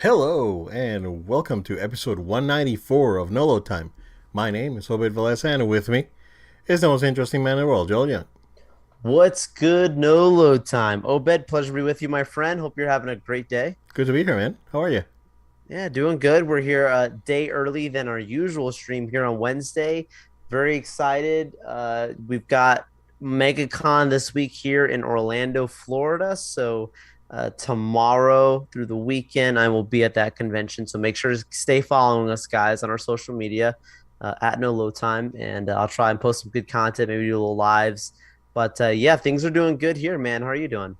Hello, and welcome to episode 194 of Nolo Time. My name is Obed Velez, and with me is the most interesting man in the world, Joel Young. What's good? No load time. Obed, pleasure to be with you, my friend. Hope you're having a great day. Good to be here, man. How are you? Yeah, doing good. We're here a day early than our usual stream here on Wednesday. Very excited. We've got MegaCon this week here in Orlando, Florida. So tomorrow through the weekend, I will be at that convention. So make sure to stay following us, guys, on our social media at No Load Time, and I'll try and post some good content, maybe do a little lives. But yeah, things are doing good here, man. How are you doing?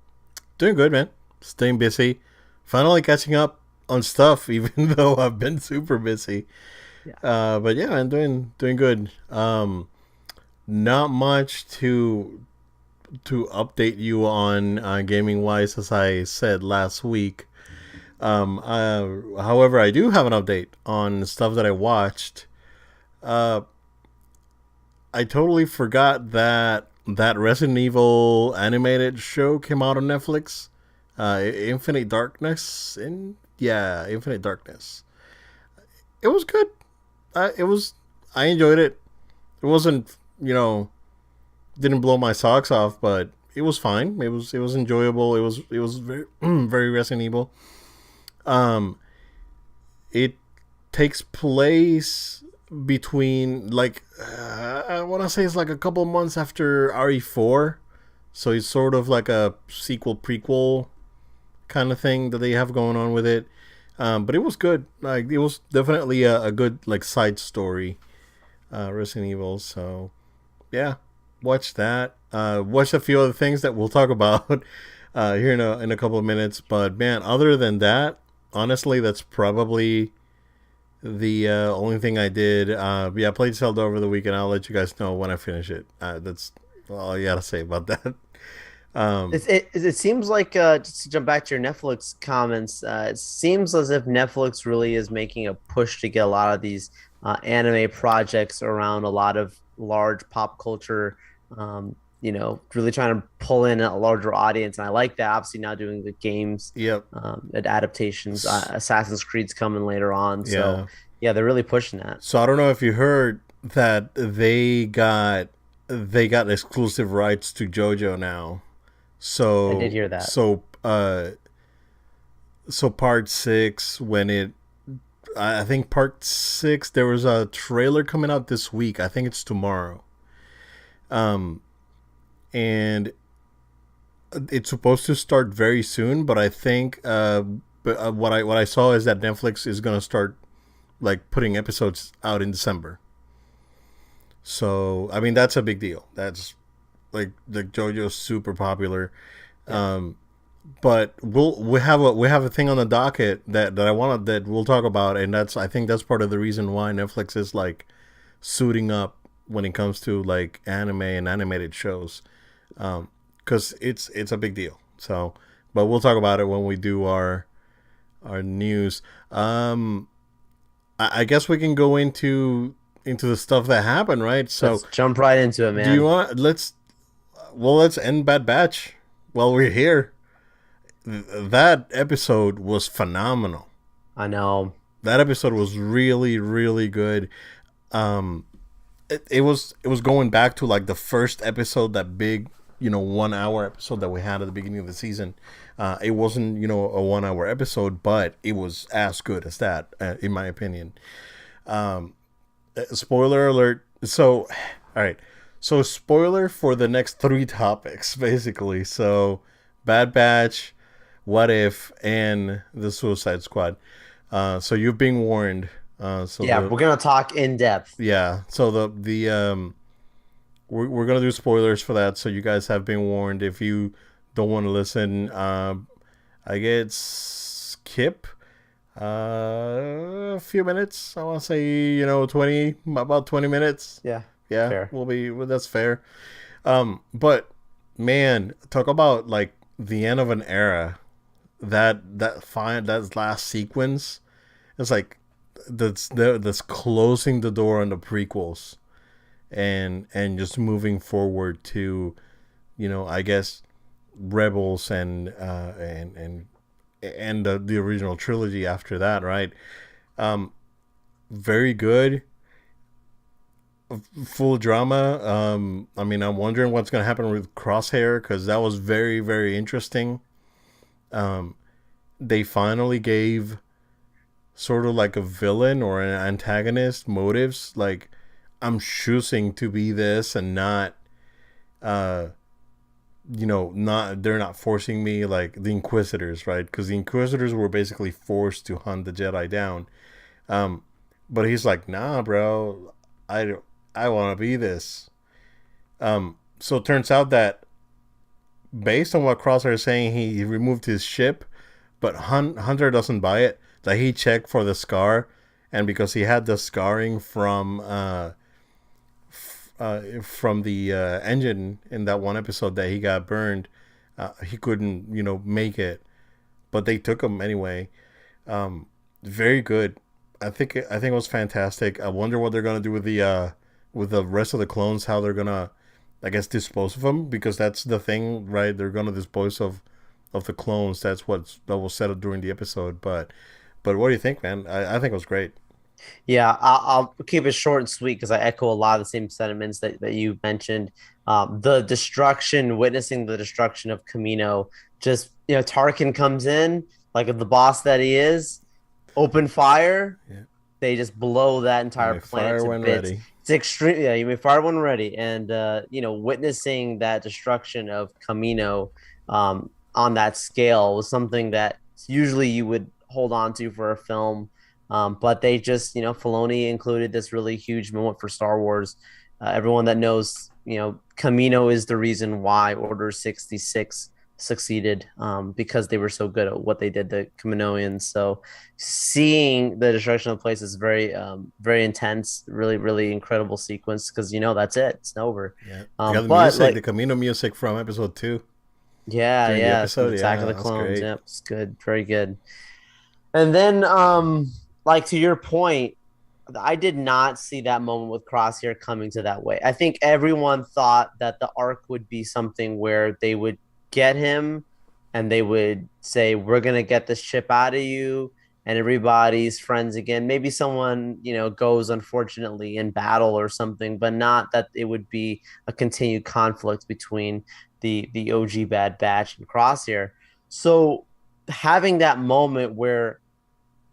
Doing good, man. Staying busy. Finally catching up on stuff, even though I've been super busy. Yeah. But yeah, man, doing good. Not much to update you on gaming wise, as I said last week. However, I do have an update on stuff that I watched. Uh, I totally forgot that Resident Evil animated show came out on Netflix. Infinite Darkness. Infinite Darkness. It was good. It was. I enjoyed it. It wasn't, didn't blow my socks off, but it was fine. It was enjoyable. It was very very Resident Evil. Um, it takes place between I want to say it's like a couple months after RE4, so it's sort of like a sequel prequel kind of thing that they have going on with it. But it was good. Like it was definitely a good like side story, Resident Evil. So yeah, watch that. Watch a few other things that we'll talk about here in a couple of minutes. But man, other than that, honestly, that's probably the only thing I did. Yeah, I played Zelda over the weekend. I'll let you guys know when I finish it. That's all I gotta say about that. Um, It seems like just to jump back to your Netflix comments, it seems as if Netflix really is making a push to get a lot of these anime projects around a lot of large pop culture. Really trying to pull in a larger audience, and I like that. Obviously, now doing the games, yep. adaptations. Assassin's Creed's coming later on, so Yeah. yeah, they're really pushing that. So I don't know if you heard that they got exclusive rights to JoJo now. I did So hear that. so uh so part 6 when it I think part 6 there was a trailer coming out this week. I think it's tomorrow. Um and it's supposed to start very soon, but I think what I saw is that Netflix is going to start like putting episodes out in December. So I mean that's a big deal. That's like JoJo's super popular. Yeah. Um, but we have a thing on the docket that I wanted that we'll talk about, and I think that's part of the reason why Netflix is like suiting up when it comes to like anime and animated shows, because it's a big deal. So, but we'll talk about it when we do our news. I guess we can go into the stuff that happened, right? So, Let's jump right into it, do you man. want let's end Bad Batch while we're here. That episode was phenomenal. I know. That episode was really really good. Um, it was going back to like the first episode, that big 1 hour episode that we had at the beginning of the season. It wasn't a 1 hour episode, but it was as good as that, in my opinion. Um, Spoiler alert. So, all right. So, spoiler for the next three topics, basically. So, Bad Batch, What If, and the Suicide Squad. So you've been warned. So Yeah, the we're gonna talk in depth. Yeah. So the we're gonna do spoilers for that. So you guys have been warned. If you don't want to listen, I guess skip a few minutes. I want to say 20, about 20 minutes. Yeah, Yeah, fair. well, that's fair. But man, talk about like the end of an era. That last sequence, it's like that's closing the door on the prequels, and just moving forward to, I guess, Rebels and and the original trilogy after that, right? Um, very good, full drama. I mean, I'm wondering what's gonna happen with Crosshair because that was very very interesting. Um, they finally gave sort of like a villain or an antagonist motives. Like, I'm choosing to be this and not, uh, not they're not forcing me like the Inquisitors, right? Because the Inquisitors were basically forced to hunt the Jedi down. Um, but he's like, nah, bro, I I want to be this. So it turns out that based on what Crosshair is saying, he removed his ship, but Hunter doesn't buy it. That he checked for the scar, and because he had the scarring from the engine in that one episode that he got burned, he couldn't make it. But they took him anyway. Very good. I think it was fantastic. I wonder what they're gonna do with the rest of the clones. How they're gonna, I guess, dispose of them, because that's the thing, right? They're gonna dispose of the clones. That was said during the episode. But what do you think, man? I think it was great. Yeah, I'll keep it short and sweet because I echo a lot of the same sentiments that you mentioned. The destruction, witnessing the destruction of Camino, just Tarkin comes in like the boss that he is, open fire. Yeah. They just blow that You entire may planet fire to when bits. ready. It's extreme. Yeah, you may fire when ready, and witnessing that destruction of Camino on that scale was something that usually you would hold on to for a film. But they just, Filoni included this really huge moment for Star Wars. Everyone that knows, Camino is the reason why Order 66 succeeded, because they were so good at what they did, the Kaminoans. So seeing the destruction of the place is very, very intense, really, really incredible sequence because, that's it. It's over. Yeah, they got the But music, like, the Camino music from episode 2 yeah, during the yeah, from episode. Attack of Yeah, the that's Clones. great. Yep, it's good. Very good. And then, like to your point, I did not see that moment with Crosshair coming to that way. I think everyone thought that the arc would be something where they would get him and they would say, "We're gonna get this chip out of you," and everybody's friends again. Maybe someone, goes unfortunately in battle or something, but not that it would be a continued conflict between the OG Bad Batch and Crosshair. So having that moment where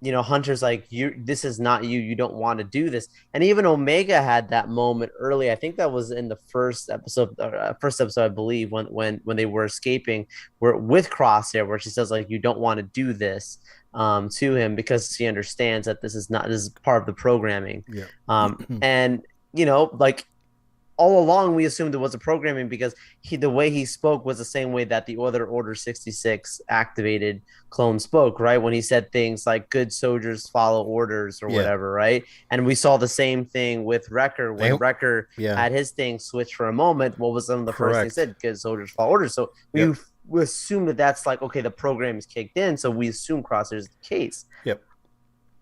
Hunter's like, you, this is not you. You don't want to do this. And even Omega had that moment early. I think that was in the first episode, I believe, when they were escaping, where with Crosshair, where she says like, you don't want to do this to him because she understands that this is part of the programming. Yeah. And like all along we assumed it was a programming because the way he spoke was the same way that the other Order 66 activated clone spoke, right? When he said things like good soldiers follow orders or Yeah. whatever, right? And we saw the same thing with Wrecker when Wrecker Yeah. had his thing switch for a moment. What was some of the first things he said? Good soldiers follow orders. So we assume that that's like, okay, the program is kicked in, so we assume Crosshair is the case. Yep.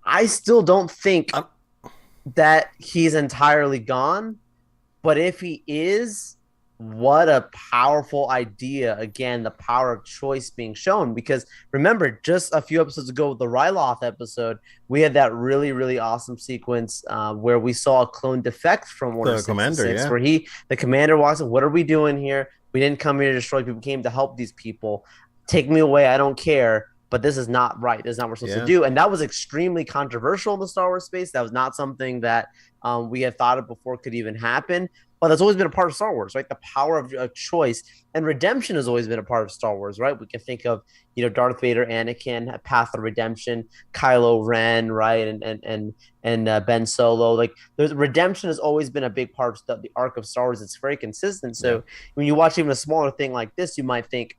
I still don't think that he's entirely gone. But if he is, what a powerful idea. Again, the power of choice being shown. Because remember, just a few episodes ago, the Ryloth episode, we had that really, really awesome sequence where we saw a clone defect from Order 66, commander, yeah. where the commander walks in, what are we doing here? We didn't come here to destroy people. We came to help these people. Take me away. I don't care. But this is not right. This is not what we're supposed to do. And that was extremely controversial in the Star Wars space. That was not something that we had thought of before could even happen. But that's always been a part of Star Wars, right? The power of choice and redemption has always been a part of Star Wars, right? We can think of, Darth Vader, Anakin, Path of Redemption, Kylo Ren, right, and Ben Solo. Like, there's redemption has always been a big part of the arc of Star Wars. It's very consistent. So when you watch even a smaller thing like this, you might think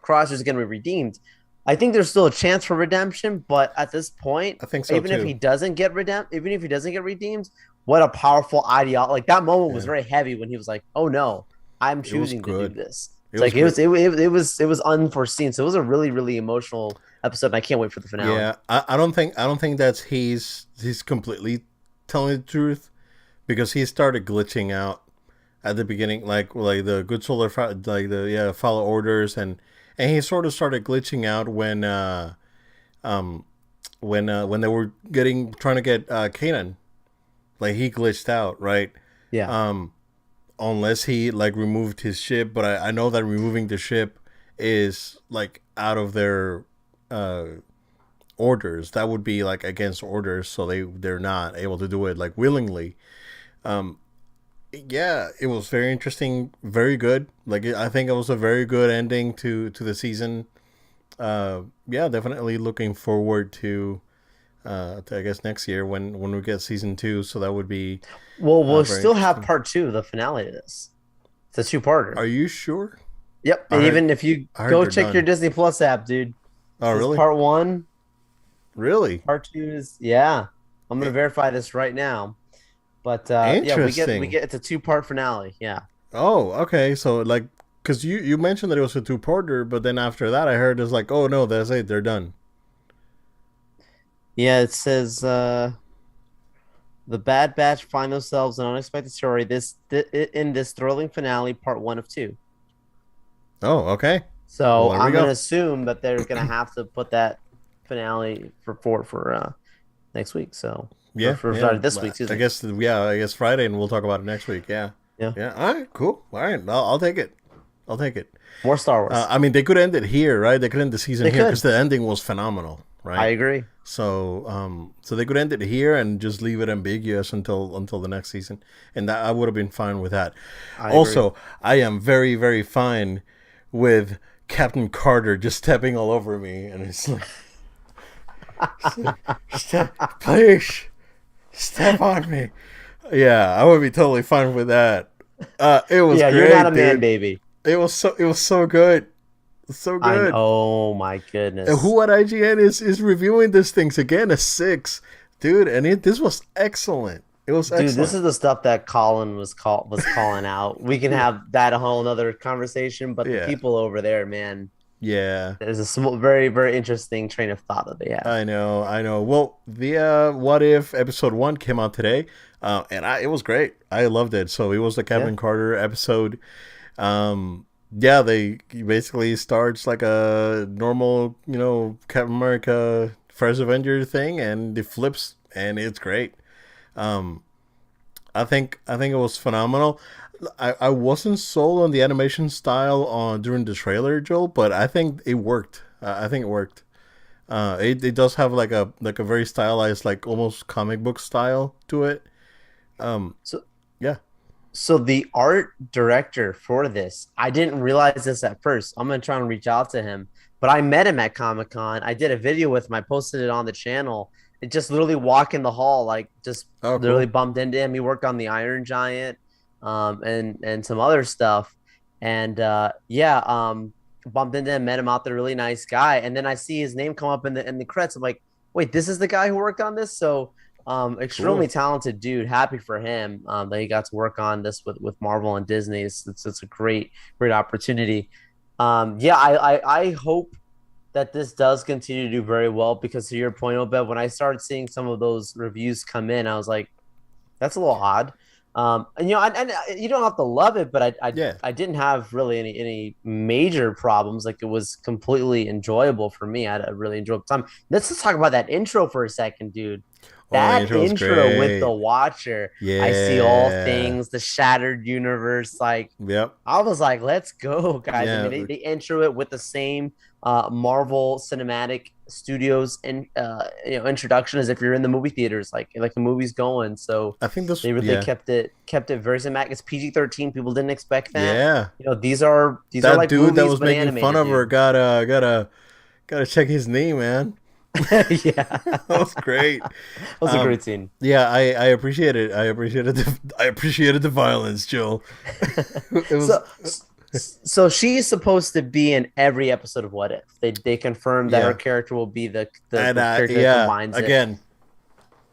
Crosshair is going to be redeemed. I think there's still a chance for redemption, but at this point, I think so even too. if he doesn't get redeemed, what a powerful ideology! Like that moment was very heavy when he was like, "Oh no, I'm choosing to do this." It was unforeseen. So it was a really, really emotional episode, and I can't wait for the finale. Yeah, I don't think that's he's completely telling the truth, because he started glitching out at the beginning, like the good solar, like follow orders, and and he sort of started glitching out um when they were getting trying to get Kanan. Like he glitched out, right? Yeah. Um, unless he like removed his ship, but I know that removing the ship is like out of their uh orders. That would be like against orders, so they're not able to do it like willingly. Um, yeah, it was very interesting, very good. Like I think it was a very good ending to the season. Yeah, definitely looking forward to I guess next year when we get season two. So that would be Well, we'll very still have interesting. part two, the finale of this. It's a two-parter. Are you sure? Yep. I And heard even if you I heard go they're check your done. Disney Plus app, dude, Oh, this is really? part one. Really? Part two is yeah. I'm gonna I- verify this right now. But yeah, we Interesting. get it's a two-part finale. Yeah. Oh, okay. So like, cause you mentioned that it was a two-parter, but then after that, I heard it's like, oh no, that's it, they're done. Yeah, it says the Bad Batch find themselves in an unexpected story. In this thrilling finale, part one of two. Oh, okay. Well, So there we I'm gonna go. assume that they're gonna have to put that finale for next week. So Yeah, for yeah. sorry, this week, excuse I me. guess yeah, I guess Friday, and we'll talk about it next week. Yeah, Yeah, yeah. All right, cool. All right, I'll take it. I'll take it. more Star Wars. I mean, they could end it here, right? They could end the season They here because could. the ending was phenomenal, I right? agree. So, so they could end it here and just leave it ambiguous until the next season, and that I would have been fine with that. I agree. Also, I am very very fine with Captain Carter just stepping all over me, and it's like please step on me. Yeah, I would be totally fine with that. It was Yeah, you're not a great, man, dude. baby. It was so good, so I good. oh my goodness, Who at IGN is reviewing these things again? A six, dude, and this was excellent. It was dude. This excellent. is the stuff that Colin was calling out. We can have that a whole another conversation, but the Yeah, people over there, man, yeah. there's a small, very very interesting train of thought that they have. I know, I know. Well, the What If episode one came out today, and it was great. I loved it. So it was the Yeah. Captain Carter episode. Yeah, they basically starts like a normal, Captain America First Avenger thing, and it flips, and it's great. Um, I think it was phenomenal. I wasn't sold on the animation style on during the trailer, Joel, but I think it worked. I think it worked. It does have like a very stylized, like almost comic book style to it. Um, So yeah. So the art director for this, I didn't realize this at first. I'm gonna try and reach out to him, but I met him at Comic Con. I did a video with him. I posted it on the channel. It just literally walk in the hall, like just Oh, literally cool. bumped into him. He worked on the Iron Giant, and some other stuff, and yeah, bumped into him, met him out there. Really nice guy. And then I see his name come up in the credits. I'm like, wait, this is the guy who worked on this. So extremely Cool. talented dude. Happy for him that he got to work on this with Marvel and Disney. It's a great opportunity. Yeah, I hope that this does continue to do very well because to your point, Obed, when I started seeing some of those reviews come in, I was like, that's a little odd. And you don't have to love it, but Yeah. I didn't have really any major problems. Like it was completely enjoyable for me. I had a really enjoyable time. Let's just talk about that intro for a second, dude. Oh, the That intro was intro with the great. Watcher, I see all Yeah. things, the shattered universe. Like Yep. I was like, let's go, guys. I mean, Yeah. they intro it with the same Marvel Cinematic Studios and introduction as if you're in the movie theaters, like the movie's going. So I think this. they Yeah. kept it very cinematic. It's PG-13. People didn't expect that. Yeah. These are That like dude that movies was but making fun animated, of her dude. gotta check his knee, man. Yeah, That was great. that was a Um, great scene. yeah, I appreciate it. I appreciated the violence, Joel. It was. So so she's supposed to be in every episode of What If. They confirmed that her Yeah, character will be and the character that yeah, combines it. again,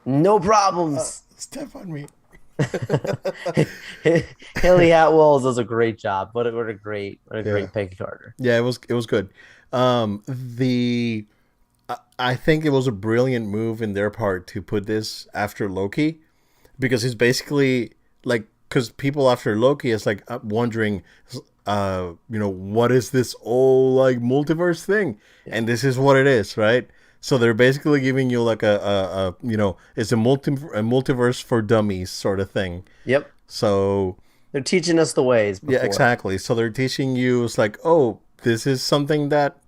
No problems. step on me. Haley Atwell does a great job. What a Yeah, great Peggy Carter. yeah, it was good. The I think it was a brilliant move in their part to put this after Loki, because it's basically like because people after Loki is like wondering what is this whole like multiverse thing? Yeah. And this is what it is, right? So they're basically giving you like it's a multiverse for dummies sort of thing. Yep. So They're teaching us the ways yeah, before. exactly. So they're teaching you it's like, oh, this is something that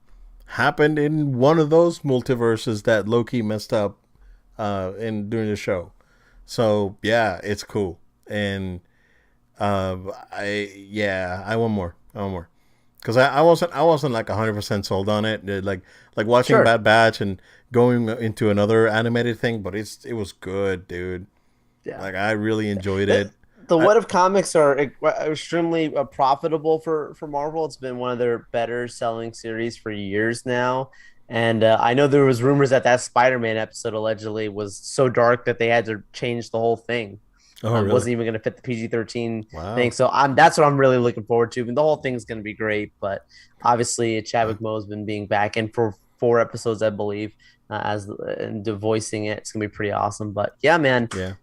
happened in one of those multiverses that Loki messed up in during the show. So yeah, it's cool. And I want more. I want more. Because I wasn't like 100% sold on it. Like watching Sure. Bad Batch and going into another animated thing, but it was good, dude. Yeah. Like I really enjoyed The, it. the I, What If comics are extremely profitable for Marvel. It's been one of their better selling series for years now. And I know there was rumors that Spider-Man episode allegedly was so dark that they had to change the whole thing. oh really? Wasn't even going to fit the PG-13 thing. Wow. So that's what I'm really looking forward to. And the whole thing's going to be great. But obviously, Uh, Chadwick Mo's been being back in for 4 episodes, I believe, and voicing it. It's going to be pretty awesome. But yeah, man, yeah.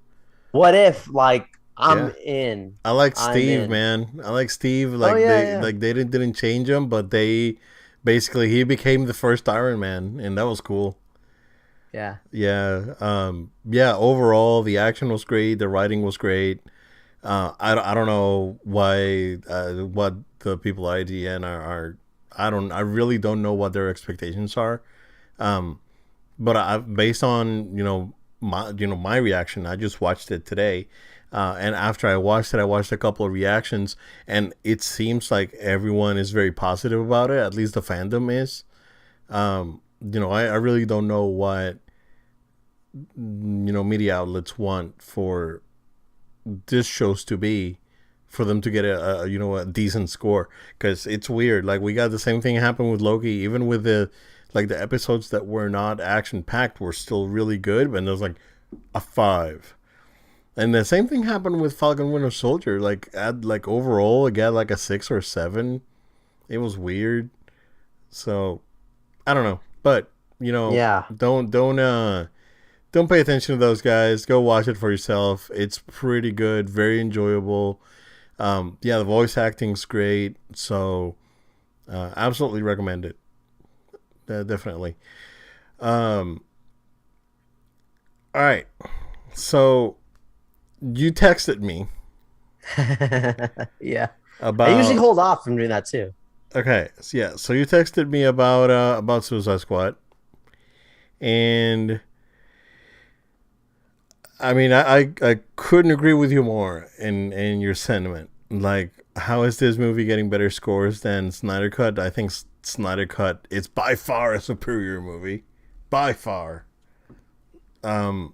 what if like I'm Yeah. in? I like I'm Steve, in. man. I like Steve. Oh Like yeah, they yeah, like they didn't change him, but they basically he became the first Iron Man, and that was cool. yeah. Yeah. Yeah. Overall, the action was great. The writing was great. I don't know why what the people at IGN are. I really don't know what their expectations are. Um, but based on my reaction, I just watched it today, and after I watched it, I watched a couple of reactions, and it seems like everyone is very positive about it. At least the fandom is. I really don't know what media outlets want for this shows to be for them to get a decent score, because it's weird. Like we got the same thing happen with Loki, even with the episodes that were not action packed were still really good, but there's like a 5. And the same thing happened with Falcon Winter Soldier. Like overall it got like a 6 or 7. It was weird. So I don't know, but Yeah. don't pay attention to those guys. Go watch it for yourself. It's pretty good, very enjoyable. Yeah, the voice acting's great, so absolutely recommend it. Definitely. Um, all right, so you texted me Yeah. I usually about hold off from doing that too. okay, so yeah, so you texted me about Suicide Squad, and I mean, I couldn't agree with you more in your sentiment. Like, how is this movie getting better scores than Snyder Cut? I think Snyder Cut is by far a superior movie, by far. Um,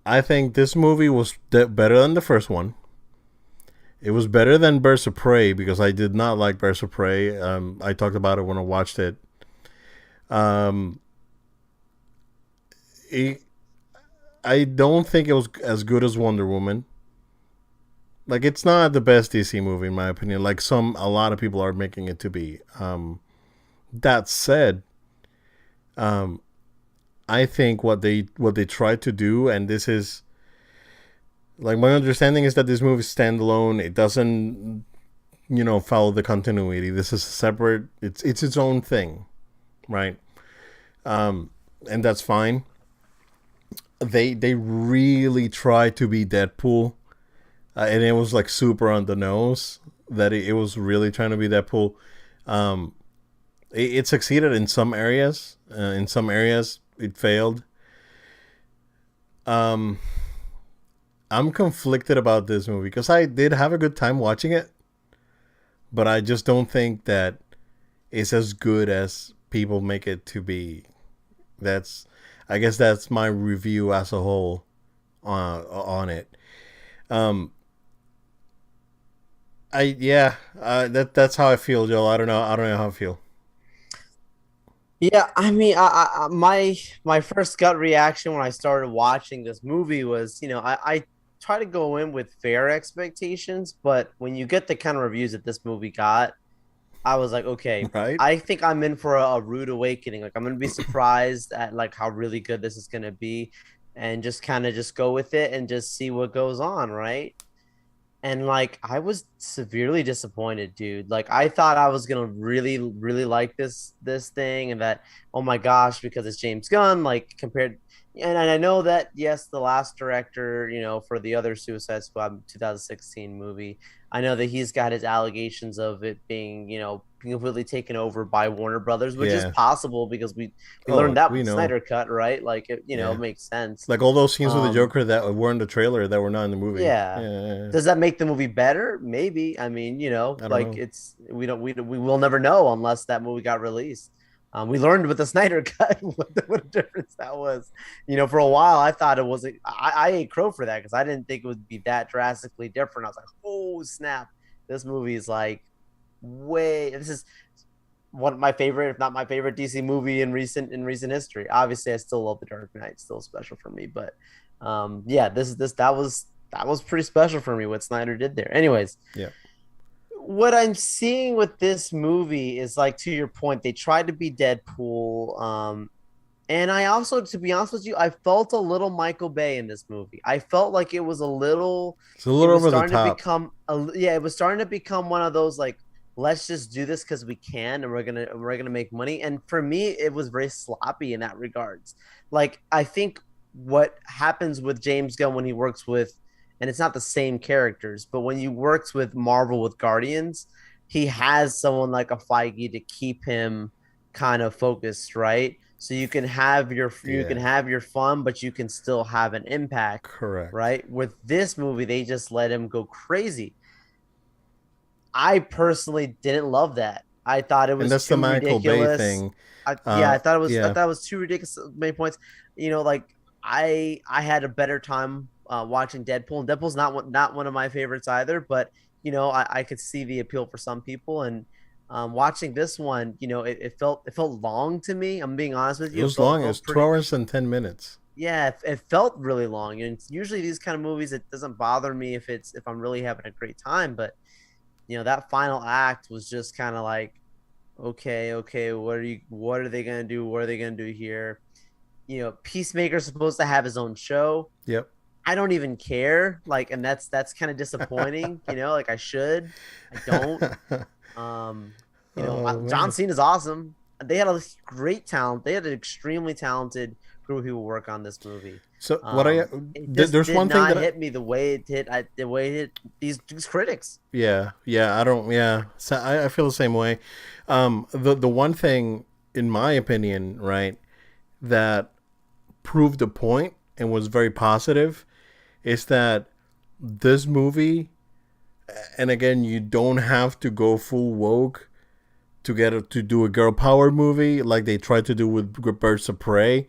I think this movie was better than the first one. It was better than Birds of Prey because I did not like Birds of Prey. I talked about it when I watched it. Um, it, I don't think it was as good as Wonder Woman. Like it's not the best DC movie in my opinion. Like a lot of people are making it to be. That said, um, I think what they tried to do, and this is like my understanding is that this movie is standalone. It doesn't follow the continuity. This is separate. It's its own thing, right? And that's fine. They really tried to be Deadpool, and it was like super on the nose that it was really trying to be Deadpool. Um, it succeeded in some areas. In some areas, it failed. Um, I'm conflicted about this movie because I did have a good time watching it, but I just don't think that it's as good as people make it to be. That's, I guess, that's my review as a whole on it. Um, that's how I feel, Joel. I don't know how I feel. Yeah, I mean, my first gut reaction when I started watching this movie was, I try to go in with fair expectations, but when you get the kind of reviews that this movie got, I was like, okay, Right? I think I'm in for a rude awakening. Like I'm gonna be surprised at like how really good this is gonna be, and just kind of just go with it and just see what goes on, right? And like I was severely disappointed, dude. Like I thought I was gonna really, really like this thing, and that oh my gosh, because it's James Gunn, like compared. And I know that yes, the last director, for the other Suicide Squad 2016 movie, I know that he's got his allegations of it being, being completely taken over by Warner Brothers, which is Yeah. possible because we learned Oh, that we with know. Snyder Cut, right? Like it Yeah. makes sense. Like all those scenes with the Um, Joker that were in the trailer that were not in the movie. yeah. Yeah. Does that make the movie better? Maybe. I mean, I don't like know. we will never know unless that movie got released. We learned with the Snyder Cut what a difference that was. For a while I thought it was. I ate crow for that because I didn't think it would be that drastically different. I was like, oh snap, this movie is like way. This is one of my favorite, if not my favorite, DC movie in recent history. Obviously, I still love The Dark Knight; it's still special for me. But yeah, that was pretty special for me what Snyder did there. Anyways, Yeah. what I'm seeing with this movie is like to your point, they tried to be Deadpool. And I also, to be honest with you, I felt a little Michael Bay in this movie. I felt like it was a little, It's a it little was over the starting to top. become, yeah, it was starting to become one of those like, let's just do this because we can, and we're gonna make money. And for me, it was very sloppy in that regards. Like I think what happens with James Gunn when he works with, and it's not the same characters, but when he works with Marvel with Guardians, he has someone like a Feige to keep him kind of focused, right? So Yeah. have your fun, but you can still have an impact, Correct. right? With this movie, they just let him go crazy. I personally didn't love that. I thought it And was that's the too Michael Bay ridiculous. thing. Yeah, I Yeah. thought it was too ridiculous. Many points. Like I had a better time watching Deadpool. And Deadpool's not one of my favorites either, but I could see the appeal for some people. And watching this one, it felt long to me. I'm being honest with It you. It was felt it long. It was felt two pretty. hours and 10 minutes. Yeah, it felt really long. And usually these kind of movies, it doesn't bother me if I'm really having a great time, but that final act was just kind of like, okay, what are they gonna do? What are they gonna do here? Peacemaker's supposed to have his own show. Yep. I don't even care. Like, and that's kind of disappointing, like I should. I don't. Um, Oh John man. Cena is awesome. They had a great talent. They had an extremely talented group of people work on this movie. So what It just there's did one thing not that hit me the way it hit. The way it hit these critics. yeah, I don't, yeah. So I feel the same way. The one thing, in my opinion, right, that proved a point and was very positive is that this movie, and again, you don't have to go full woke to do a girl power movie like they tried to do with Birds of Prey,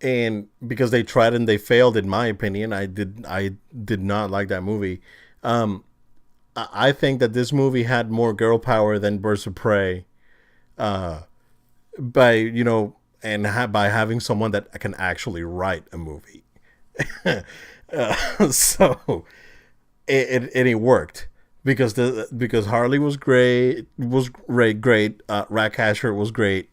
and because they tried and they failed, in my opinion, I did not like that movie. Um, I think that this movie had more girl power than Birds of Prey, uh, by and by having someone that can actually write a movie. So it worked because Harley was great, great. Ratcatcher was great.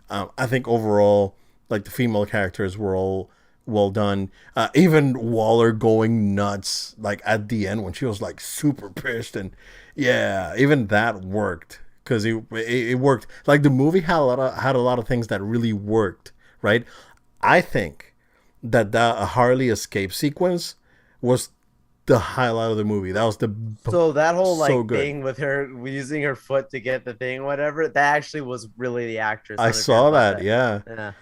I think overall, like the female characters were all well done. Even Waller going nuts, like at the end when she was like super pissed, and yeah, even that worked because it worked. Like the movie had a lot of things that really worked, right? I think that Harley escape sequence was the highlight of the movie. That was So that whole so like good. thing with her using her foot to get the thing, whatever, that actually was really the actress. I I don't know if you heard saw about that. that. Yeah. Yeah.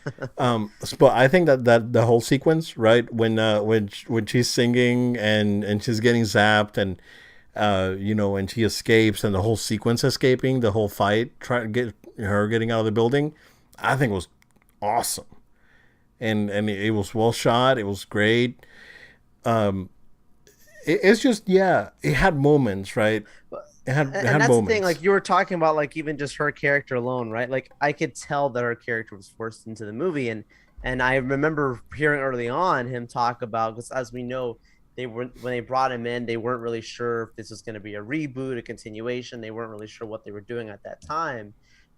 But I think that the whole sequence, right, when she's singing and she's getting zapped, and and she escapes, and the whole sequence escaping, the whole fight, trying to get her getting out of the building, I think was awesome. And it was well shot. It was great. It's just, yeah, it had moments, right? But It and had that's the thing, like moments. you were talking about, like even just her character alone, right? Like I could tell that her character was forced into the movie, and I remember hearing early on him talk about, because as we know, they were when they brought him in, they weren't really sure if this was going to be a reboot, a continuation. They weren't really sure what they were doing at that time,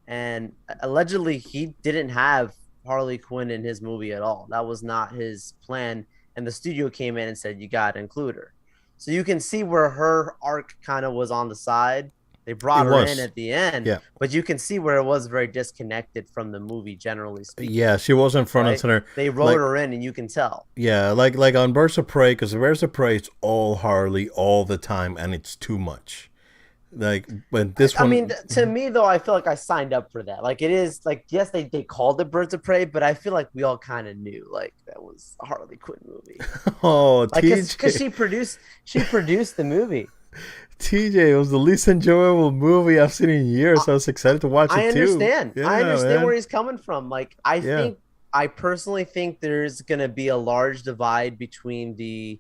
and allegedly he didn't have Harley Quinn in his movie at all. That was not his plan, and the studio came in and said you got to include her. So you can see where her arc kind of was on the side. They It brought her in was. at the end, Yeah. but you can see where it was very disconnected from the movie, generally Yeah, speaking, she wasn't front and right? center. They wrote Like, her in, and you can tell. yeah, like on Birds of Prey, because Birds of Prey it's all Harley all the time, and it's too much. Like, but this I mean, one, to me though, I feel like I signed up for that. Like it is like yes, they called it Birds of Prey, but I feel like we all kind of knew like that was a Harley Quinn movie. oh, Like because TJ, she produced the movie. TJ was the least enjoyable movie I've seen in years. I was excited to watch I it too. understand. I Yeah, understand where man. he's coming from. Like, I Yeah, think, I personally think there's gonna be a large divide between the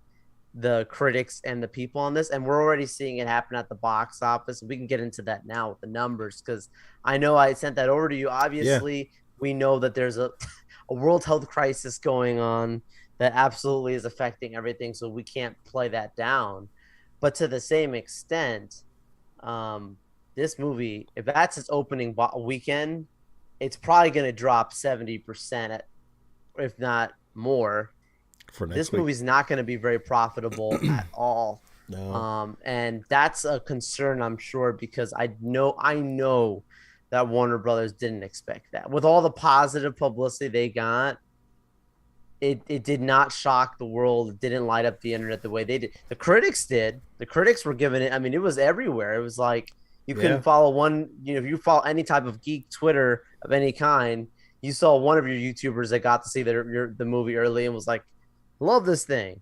critics and the people on this, and we're already seeing it happen at the box office. We can get into that now with the numbers because I know I sent that over to you. yeah, Obviously, we know that there's a a world health crisis going on that absolutely is affecting everything, so we can't play that down. But to the same extent, um, this movie, if that's its opening weekend, it's probably going to drop 70%, if not more. for next This week. movie's not going to be very profitable at all. No. And that's a concern, I'm sure, because I know that Warner Brothers didn't expect that. With all the positive publicity they got, it did not shock the world. It didn't light up the internet the way they did. The critics did. The critics were giving it. I mean, it was everywhere. It was like you couldn't Yeah. follow one. If you follow any type of geek Twitter of any kind, you saw one of your YouTubers that got to see the movie early and was like, "Love this thing,"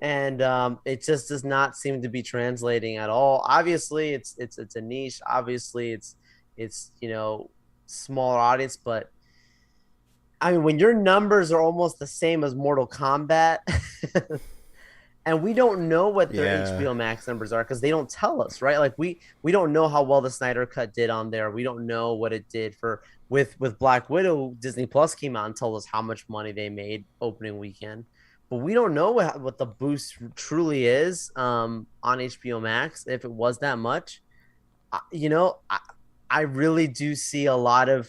and it just does not seem to be translating at all. Obviously, it's a niche. Obviously, it's smaller audience, but I mean, when your numbers are almost the same as Mortal Kombat, and we don't know what their Yeah. HBO Max numbers are because they don't tell us, right? Like we don't know how well the Snyder Cut did on there. We don't know what it did for with Black Widow. Disney Plus came out and told us how much money they made opening weekend, but we don't know what the boost truly is on HBO Max if it was that much. I really do see a lot of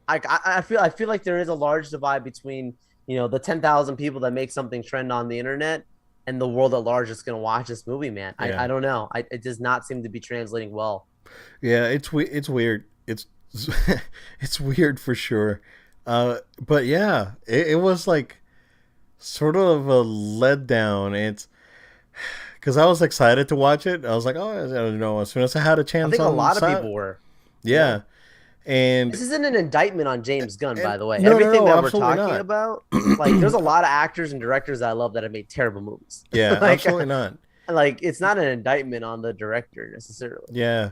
I feel like there is a large divide between the 10,000 people that make something trend on the internet and the world at large that's going to watch this movie, man. I Yeah. don't know. It does not seem to be translating well. Yeah, it's weird. It's it's weird for sure. But yeah, it was like sort of a letdown. It's because I was excited to watch it. I was like, oh, I don't know. As soon as I had a I chance think a on lot of side, people were. Yeah. yeah, and This isn't an indictment on James Gunn, by and the way. no, no, Everything no, that we're absolutely talking not. about, like, there's a lot of actors and directors that I love that have made terrible movies. Yeah, like, absolutely not. like it's not an indictment on the director necessarily. Yeah,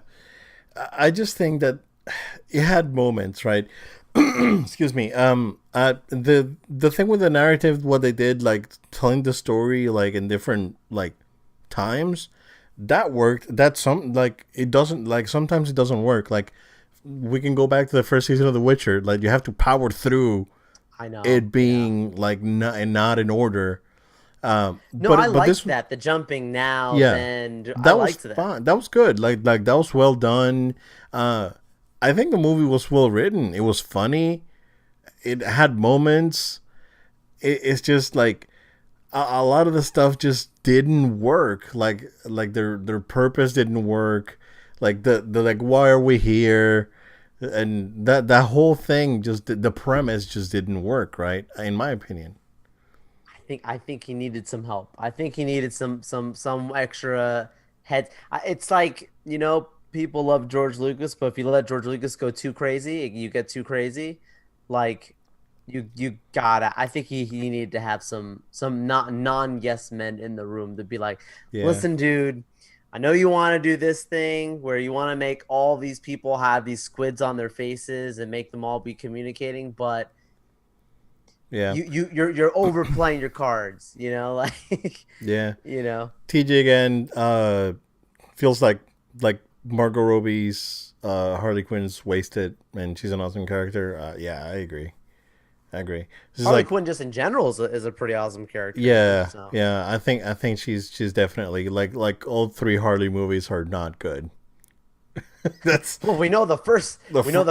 I just think that it had moments, right? Excuse me. The thing with the narrative, what they did, like telling the story, like in different like times, that worked. That's some like it doesn't like sometimes it doesn't work. Like we can go back to the first season of The Witcher. Like you have to power through I know. it Yeah. being like not in order. No, I But liked this that. The jumping now, yeah, then I that was liked that. fun. That was good. Like that was well done. Uh, I think the movie was well written. It was funny. It had moments. It's just like a lot of the stuff just didn't work. Like their purpose didn't work. Like the like why are we here? And that whole thing just the premise just didn't work. Right, in my opinion. I think he needed some help. I think he needed some extra head. It's like, people love George Lucas, but if you let George Lucas go too crazy, you get too crazy. Like you gotta. I think he needed to have some not non yes men in the room to be like, Yeah, listen, dude. I know you want to do this thing where you want to make all these people have these squids on their faces and make them all be communicating, but yeah, you're overplaying your cards, like yeah. you know. TJ again feels like Margot Robbie's Harley Quinn's wasted, and she's an awesome character. Yeah, I agree. I agree. This is Harley like Quinn just in general is a pretty awesome character, man. yeah, So yeah. I think she's definitely like all three Harley movies are not good. That's well, the we know the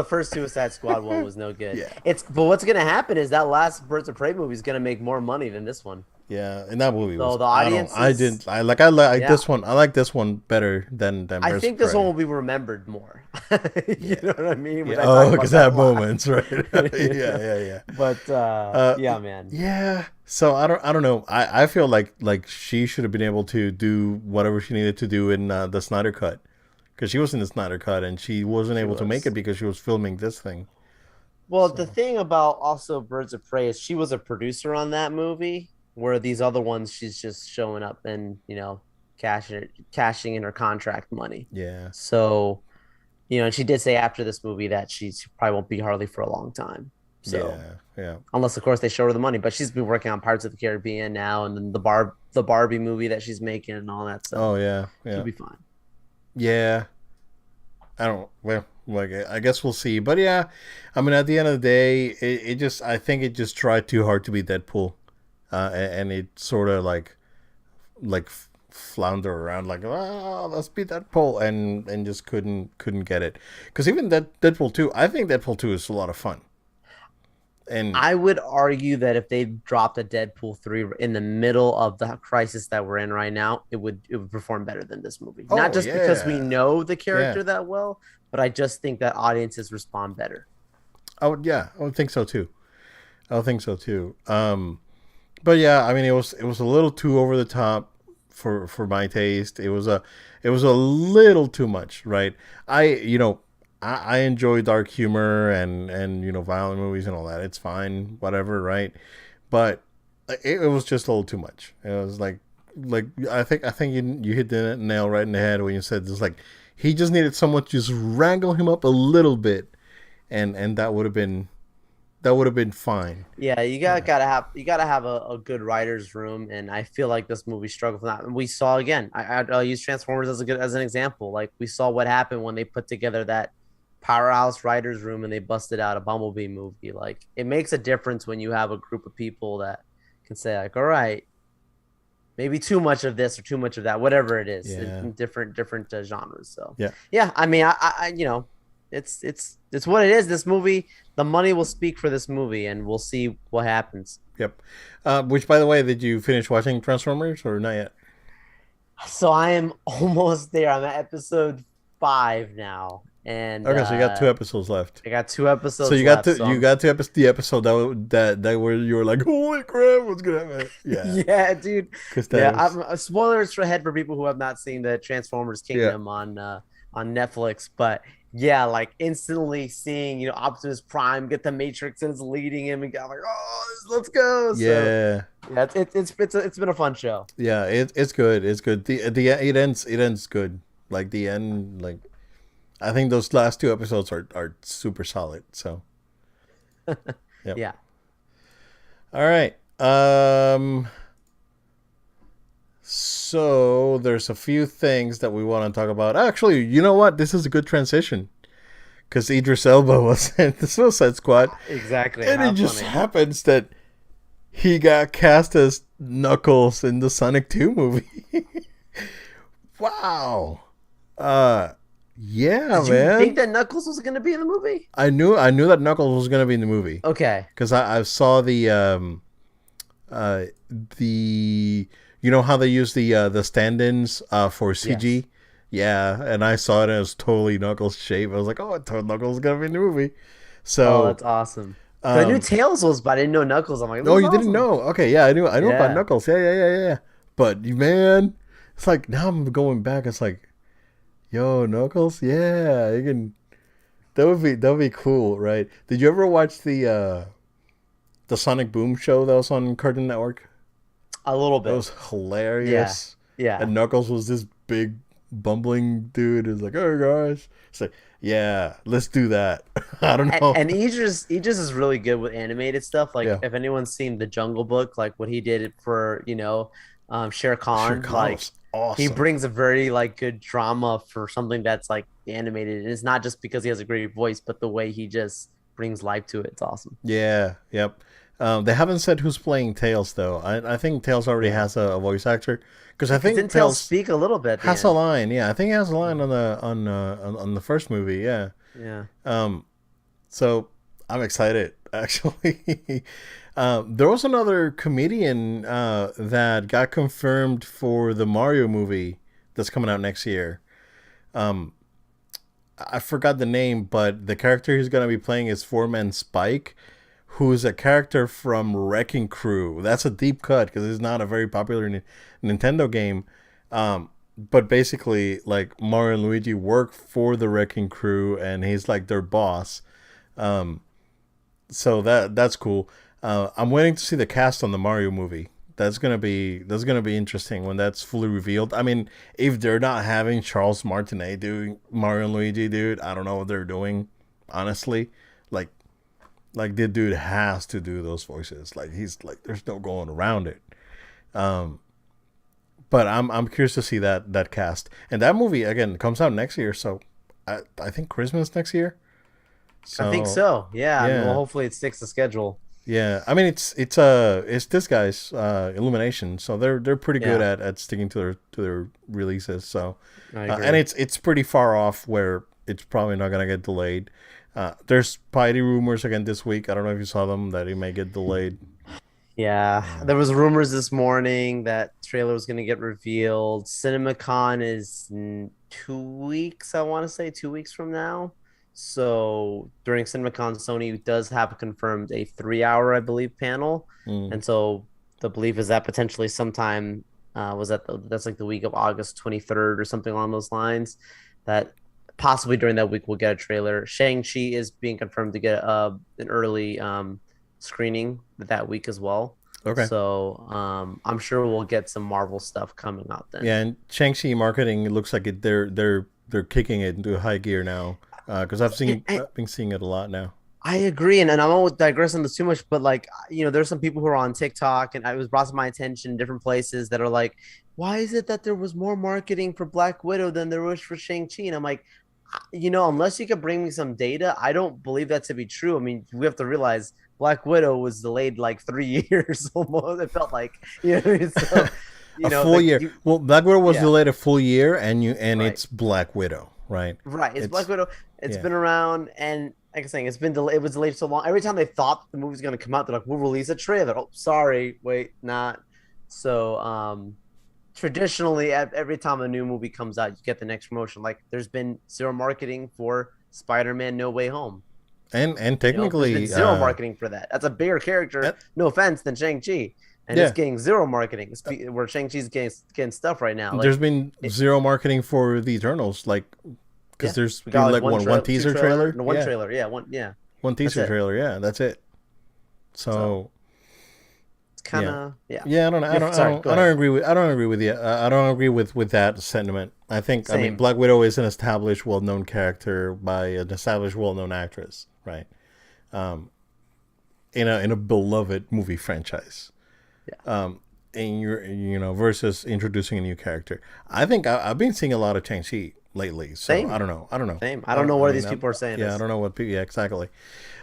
first Suicide Squad one was no good. yeah. But what's gonna happen is that last Birds of Prey movie is gonna make more money than this one. Yeah, and that movie So was the I don't audience I is didn't I like yeah. this one. I like this one better than I Birds of think this one Prey. will be remembered more. You Yeah. know what I mean? Yeah. Which I talk Oh, about because I that a have lot. moments, right? You Yeah, know? yeah, yeah. But Uh, yeah, man. yeah. So I don't know. I feel like she should have been able to do whatever she needed to do in the Snyder cut, because she was in the Snyder cut and she wasn't She able to make it was. because she was filming this thing. Well, the So thing about also Birds of Prey is she was a producer on that movie, where these other ones she's just showing up and cashing in her contract money. yeah, So and she did say after this movie that she probably won't be Harley for a long time. So yeah, yeah. unless of course they show her the money, but she's been working on Pirates of the Caribbean now, and then the Barbie movie that she's making and all that. So Oh yeah, she'll yeah, be fine. yeah. I don't. Well, like I guess we'll see. But yeah, I mean, at the end of the day, it just I think it just tried too hard to be Deadpool, and it sort of like flounder around like let's be Deadpool and just couldn't get it because even that Deadpool 2, I think Deadpool 2 is a lot of fun. And I would argue that if they dropped a Deadpool 3 in the middle of the crisis that we're in right now, it would perform better than this movie. Not oh just because we yeah, know the yeah, character that well, but I just think that audiences respond better. I would think so too. I would think so too. But yeah, I mean, it was a little too over the top for my taste. It was a little too much, right? I enjoy dark humor and violent movies and all that. It's fine, whatever, right? But it was just a little too much. It was like I think you hit the nail right in the head when you said this. Like he just needed someone to just wrangle him up a little bit, and that would have been fine. Yeah, Yeah. you gotta have a good writer's room, and I feel like this movie struggled with that. And we saw again. I'll use Transformers as an example. Like we saw what happened when they put together that powerhouse writers room and they busted out a Bumblebee movie. Like it makes a difference when you have a group of people that can say like, all right, maybe too much of this or too much of that, whatever it is, Yeah. in different genres. So Yeah. yeah, I mean, it's what it is. This movie, the money will speak for this movie, and we'll see what happens. Yep. Which, by the way, did you finish watching Transformers or not yet? So I am almost there. I'm at episode 5 now, and Okay, so you got 2 episodes left. I got two So episodes you got left. to you got to the episode that where you were like, holy crap, what's gonna happen? Yeah, Yeah, dude. because Yeah, that was spoilers for ahead for people who have not seen the Transformers yeah Kingdom on Netflix, but yeah, like instantly seeing Optimus Prime get the Matrix and it's leading him and got like, oh, let's go. So yeah yeah, it's been a fun show. yeah. It's good. It's good. The it ends good. Like the end. Like I think those last 2 episodes are super solid. So yep. Yeah. All right. So there's a few things that we want to talk about. Actually, you know what? This is a good transition because Idris Elba was in the Suicide Squad, Exactly. and How it just funny. happens that he got cast as Knuckles in the Sonic 2 movie. Wow. Uh, yeah, Did you think man. that Knuckles was going to be in the movie? I knew that Knuckles was gonna be in the movie Okay. because I saw uh the how they use the stand-ins for Yes. CG. Yeah, and I saw it and it was totally Knuckles shape. I was like, oh, I thought Knuckles was gonna be in the movie. Oh, So that's awesome. 'Cause I knew um Tails was, but I didn't know Knuckles. I'm like, this no, is you didn't awesome. know. Okay, yeah, I knew about Yeah. Knuckles. Yeah. But man, it's like now I'm going back, it's like, yo, Knuckles, yeah, you can that would be cool, right? Did you ever watch the Sonic Boom show that was on Cartoon Network? A little That bit. was Yeah. hilarious. Yeah. And Knuckles was this big bumbling dude who's like, "Hey guys," it's like, "Yeah, let's do that." I don't And, know. and Aegis is really good with animated stuff. Like Yeah, if anyone's seen the Jungle Book, like what he did for Shere Shere Khan, Khan like was he awesome. brings a very like good drama for something that's like animated. And it's not just because he has a great voice, but the way he just brings life to it. It's awesome. Yeah, yep. They haven't said who's playing Tails though. I think Tails already Yeah. has a voice actor because I Because think Intel Tails speak a little bit at the has a end. line. Yeah, I think he has a line on the first movie. Yeah. Yeah. Um. So I'm excited actually. There was another comedian that got confirmed for the Mario movie that's coming out next year. Um, I forgot the name, but the character he's gonna be playing is Foreman Spike, who's a character from Wrecking Crew. That's a deep cut because it's not a very popular Nintendo game. But basically, like Mario and Luigi work for the Wrecking Crew, and he's like their boss. Um, so that's cool. I'm waiting to see the cast on the Mario movie. That's gonna be interesting when that's fully revealed. I mean, if they're not having Charles Martinet doing Mario and Luigi, dude, I don't know what they're doing. Honestly, like the dude has to do those voices. Like he's like, there's no going around it. Um, but I'm curious to see that cast, and that movie again comes out next year. So I think Christmas next year. I think So so. Yeah. I mean, well, yeah, hopefully it sticks to schedule. yeah. I mean, it's this guy's Illumination, so they're pretty good Yeah, at sticking to their releases. So, I and agree. it's pretty far off where it's probably not gonna get delayed. There's Spidey rumors again this week. I don't know if you saw them that it may get delayed. Yeah, there was rumors this morning that trailer was going to get revealed. CinemaCon is 2 weeks, I want to say 2 weeks from now. So during CinemaCon, Sony does have confirmed a 3 hour, I believe, panel. Mm. And so the belief is that potentially sometime that's like the week of August 23rd or something along those lines. That possibly during that week we'll get a trailer. Shang-Chi is being confirmed to get an early screening that week as well. Okay. So I'm sure we'll get some Marvel stuff coming out then. Yeah, and Shang-Chi marketing, it looks like they're kicking it into high gear now. Because I've been seeing it a lot now. I agree, and I won't digress on this too much, but like there's some people who are on TikTok, and it was brought to my attention in different places that are like, why is it that there was more marketing for Black Widow than there was for Shang-Chi? And I'm like, unless you could bring me some data, I don't believe that to be true. I mean, we have to realize Black Widow was delayed like 3 years almost. It felt like, so A full year. Well, Black Widow was yeah, delayed a full year, and right. it's Black Widow, right? Right. It's Black It's Widow. It's yeah. been around, and like I'm saying, it's been delayed. It was delayed so long. Every time they thought the movie was going to come out, they're like, "We'll release a trailer." Oh, sorry, wait, not. So, traditionally, every time a new movie comes out, you get the next promotion. Like, there's been zero marketing for Spider-Man: No Way Home. And There's been technically, zero marketing for that. That's a bigger character. that, No offense, than Shang-Chi, and it's yeah, getting zero marketing. Where Shang-Chi's getting stuff right now. there's Like, been it, zero marketing for the Eternals, like because yeah, there's we been got like like one one trailer, two teaser trailer, trailer, no, one yeah, trailer. Yeah, one. Yeah, one that's teaser it. trailer, yeah, that's it. So So it's kind yeah, of yeah. yeah, Sorry, go I don't ahead. agree with you. I don't agree with that sentiment. I mean, Same. Black Widow is an established, well-known character by an established, well-known actress, right? Um, in a beloved movie franchise. Yeah. Um, and versus introducing a new character. I think I've been seeing a lot of Shang-Chi lately, so I Same. don't know. I don't know. Same. I don't know I where mean, these people are saying yeah, I this. don't know what people. Yeah, exactly.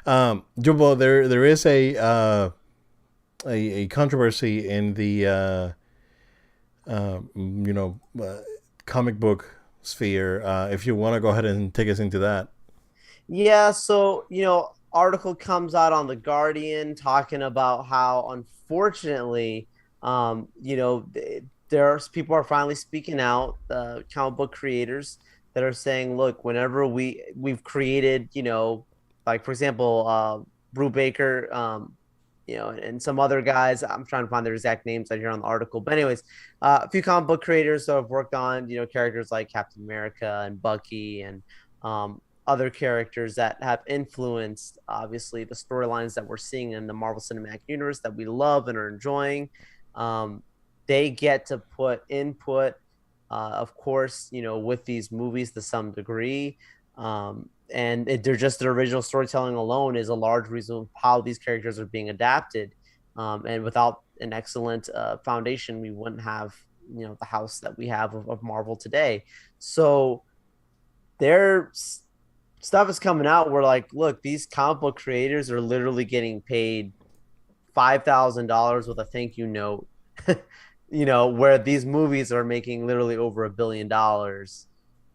Jumbo, there is a controversy in the you know comic book sphere. If you want to go ahead and take us into that. Yeah. So article comes out on the Guardian talking about how unfortunately, there's people are finally speaking out. Comic book creators that are saying, look, whenever we've created, like for example, Brew Baker, and some other guys. I'm trying to find their exact names out here on the article. But anyways, a few comic book creators who have worked on, characters like Captain America and Bucky and other characters that have influenced, obviously, the storylines that we're seeing in the Marvel Cinematic Universe that we love and are enjoying. Um, they get to put input, of course, with these movies to some degree. And they're just the original storytelling alone is a large reason of how these characters are being adapted. And without an excellent foundation, we wouldn't have the house that we have of Marvel today. So their stuff is coming out where like, look, these comic book creators are literally getting paid $5,000 with a thank you note. Where these movies are making literally over $1 billion,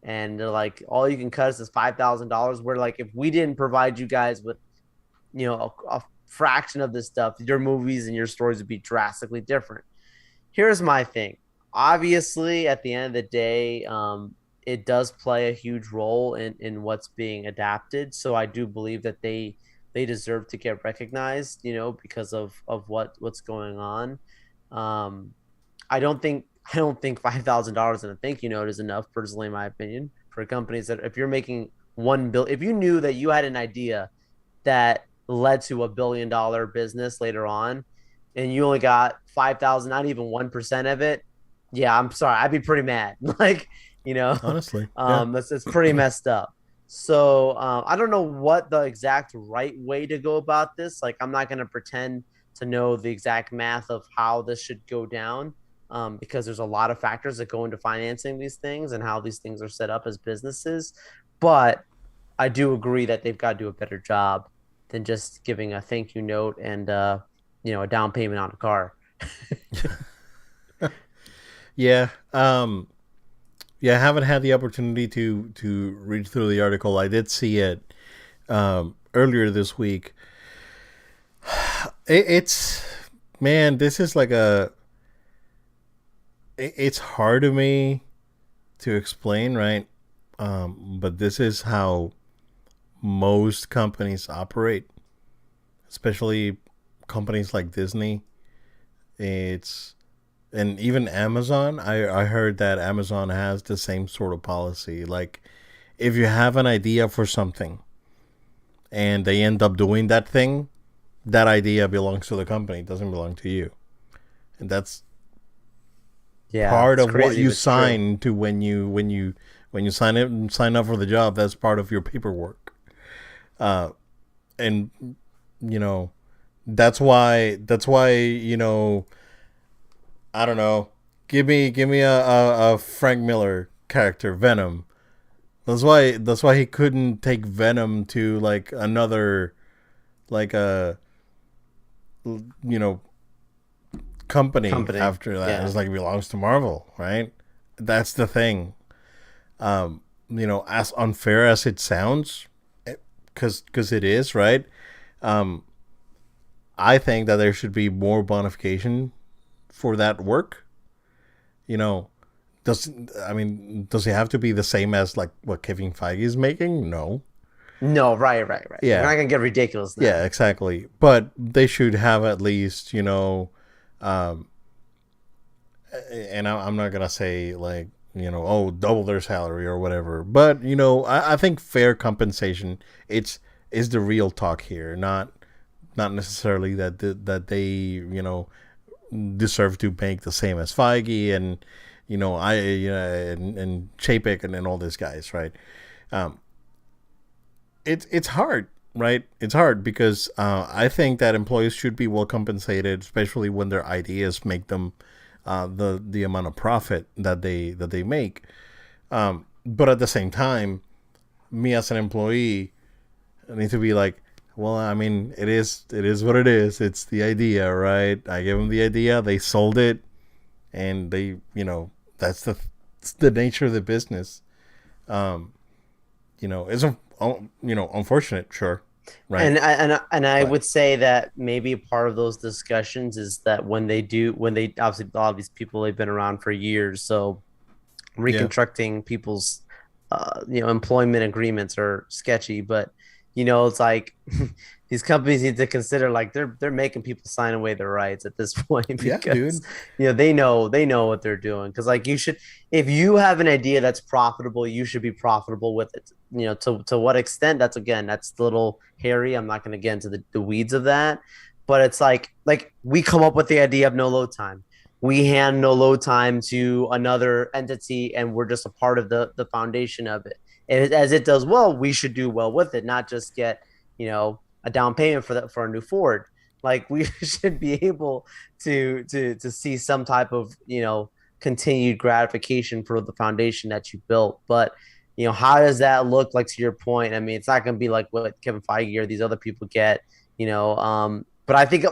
and they're like, all you can cut us is $5,000. Where like, if we didn't provide you guys with, a fraction of this stuff, your movies and your stories would be drastically different. Here's my thing. Obviously, at the end of the day, it does play a huge role in what's being adapted. So I do believe that they deserve to get recognized, because of what's going on. Um, I don't think $5,000 in a thank you note is enough, personally, in my opinion, for companies that if you're making 1 bill, if you knew that you had an idea that led to $1 billion business later on, and you only got 5,000, not even 1% of it, yeah, I'm sorry, I'd be pretty mad. Like, you know, Honestly, yeah. that's it's pretty messed up. So I don't know what the exact right way to go about this. Like, I'm not gonna pretend to know the exact math of how this should go down, because there's a lot of factors that go into financing these things and how these things are set up as businesses. But I do agree that they've got to do a better job than just giving a thank you note and a down payment on a car. Yeah. Yeah, I haven't had the opportunity to read through the article. I did see it earlier this week. It's man, this is like it's hard to me to explain, right? But this is how most companies operate, especially companies like Disney. It's and even Amazon. I heard that Amazon has the same sort of policy. Like if you have an idea for something and they end up doing that thing, that idea belongs to the company. It doesn't belong to you. And that's Yeah, part it's of what crazy, you but it's true. sign to when you sign up for the job. That's part of your paperwork. Uh, and you know that's why I don't know. Give me a Frank Miller character, Venom. That's why he couldn't take Venom to like another like a you know company Company. after that. Yeah. It's like it belongs to Marvel, right? That's the thing. As unfair as it sounds, because it is, right? Um, I think that there should be more bonification for that work. You know, does does it have to be the same as like what Kevin Feige is making? No. No, right, right, right. We're Yeah, not gonna get ridiculous yeah, now. exactly. But they should have at least, um, and I'm not gonna say like oh, double their salary or whatever. But I think fair compensation it's is the real talk here, not necessarily that they deserve to make the same as Feige and I and Chapek and all these guys, right? Um, it's hard, right? It's hard because I think that employees should be well compensated, especially when their ideas make them the amount of profit that they make. But at the same time, me as an employee, I need to be like, well, I mean, it is what it is. It's the idea, right? I gave them the idea, they sold it, and that's the nature of the business. Um, it's unfortunate, sure, right? And I But would say that maybe part of those discussions is that when they obviously a lot of these people they've been around for years, so yeah, reconstructing people's employment agreements are sketchy, but it's like these companies need to consider like they're making people sign away their rights at this point yeah, because dude, they know what they're doing, because like you should, if you have an idea that's profitable, you should be profitable with it. To what extent, that's a little hairy. I'm not going to get into the weeds of that, but it's like we come up with the idea of no load time, we hand no load time to another entity, and we're just a part of the foundation of it. And as it does well, we should do well with it, not just get a down payment for a new Ford. Like we should be able to see some type of continued gratification for the foundation that you built. But how does that look like, to your point? I mean, it's not going to be like what Kevin Feige or these other people get. But I think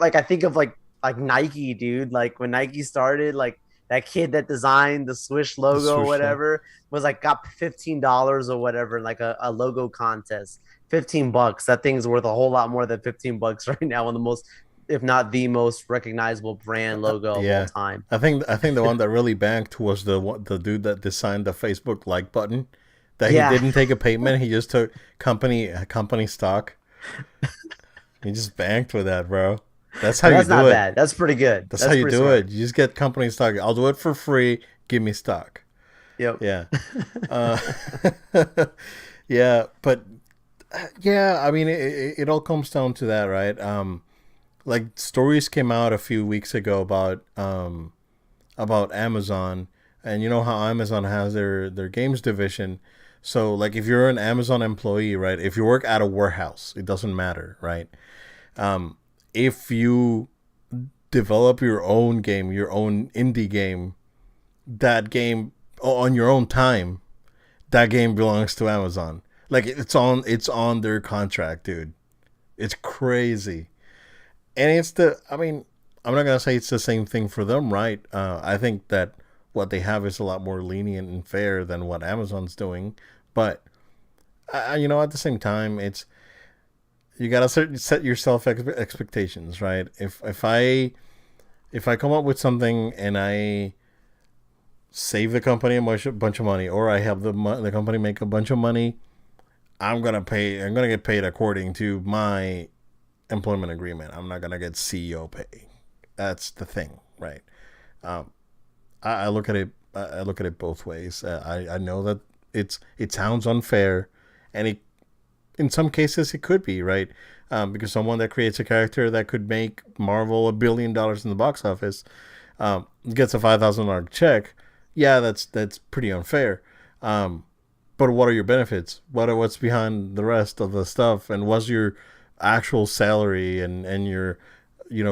of like Nike, dude. Like when Nike started, like that kid that designed the Swish The logo or swoosh logo. whatever was like got $15 or whatever in like a logo contest. $15. That thing's worth a whole lot more than $15 right now. One of the most, if not the most recognizable brand logo of all Yeah, time. I think the one that really banked was the dude that designed the Facebook like button. That he Yeah, didn't take a payment. He just took company stock. He just banked with that, bro. That's how you that's do not it. bad. That's pretty good. That's how That's you pretty do smart. it. You just get company stock. I'll do it for free. Give me stock. Yep. Yeah. Uh, yeah, but yeah, I mean, it all comes down to that, right? Like stories came out a few weeks ago about Amazon, and you know how Amazon has their games division. So like if you're an Amazon employee, right? If you work at a warehouse, it doesn't matter, right? Um, if you develop your own game, your own indie game, that game on your own time, that game belongs to Amazon. Like it's on their contract, dude. It's crazy. And I mean, I'm not gonna say it's the same thing for them, right? I think that what they have is a lot more lenient and fair than what Amazon's doing. But at the same time, it's you gotta set yourself expectations, right? If I come up with something and I save the company a bunch of money, or I have the company make a bunch of money, I'm gonna pay. I'm gonna get paid according to my employment agreement. I'm not gonna get CEO pay. That's the thing, right? Um, I look at it. I look at it both ways. I know that it sounds unfair, and in some cases it could be right, because someone that creates a character that could make Marvel $1 billion in the box office gets a $5,000 check. Yeah, that's pretty unfair. Um, but what are your benefits? What's behind the rest of the stuff, and what's your actual salary and your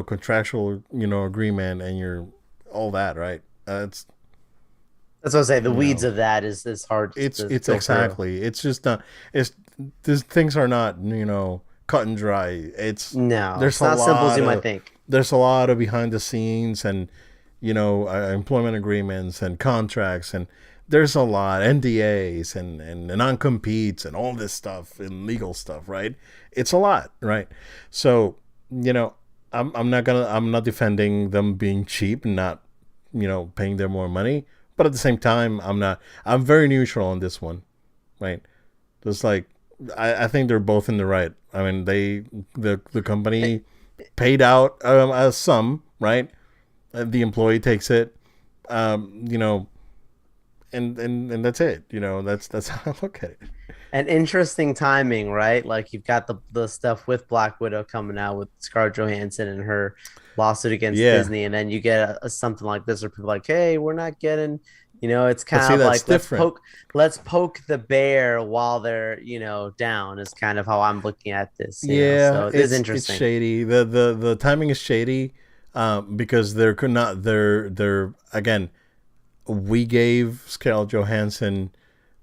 contractual agreement and your all that, right? It's That's what I say. The you weeds know of that is hard it's to it's go through. exactly it's just not it's these things are not cut and dry. No, There's it's a not simple as lot you might of think. there's a lot of behind the scenes, and employment agreements and contracts, and there's a lot NDAs and non-competes and all this stuff and legal stuff, right? It's a lot, right? So you know I'm not defending them being cheap and not paying them more money, but at the same time I'm very neutral on this one, right? Just like I think they're both in the right. I mean, the company paid out a sum, right? The employee takes it, you know, and that's it. That's how I look at it. And interesting timing, right? Like you've got the stuff with Black Widow coming out with Scarlett Johansson and her lawsuit against Yeah, Disney, and then you get something like this where people are like, hey, we're not getting, it's but kind see, of that's like different. let's poke the bear while they're down is kind of how I'm looking at this. Yeah, So it is it's interesting. shady. The timing is shady, because they're could not they're again. We gave Scarlett Johansson.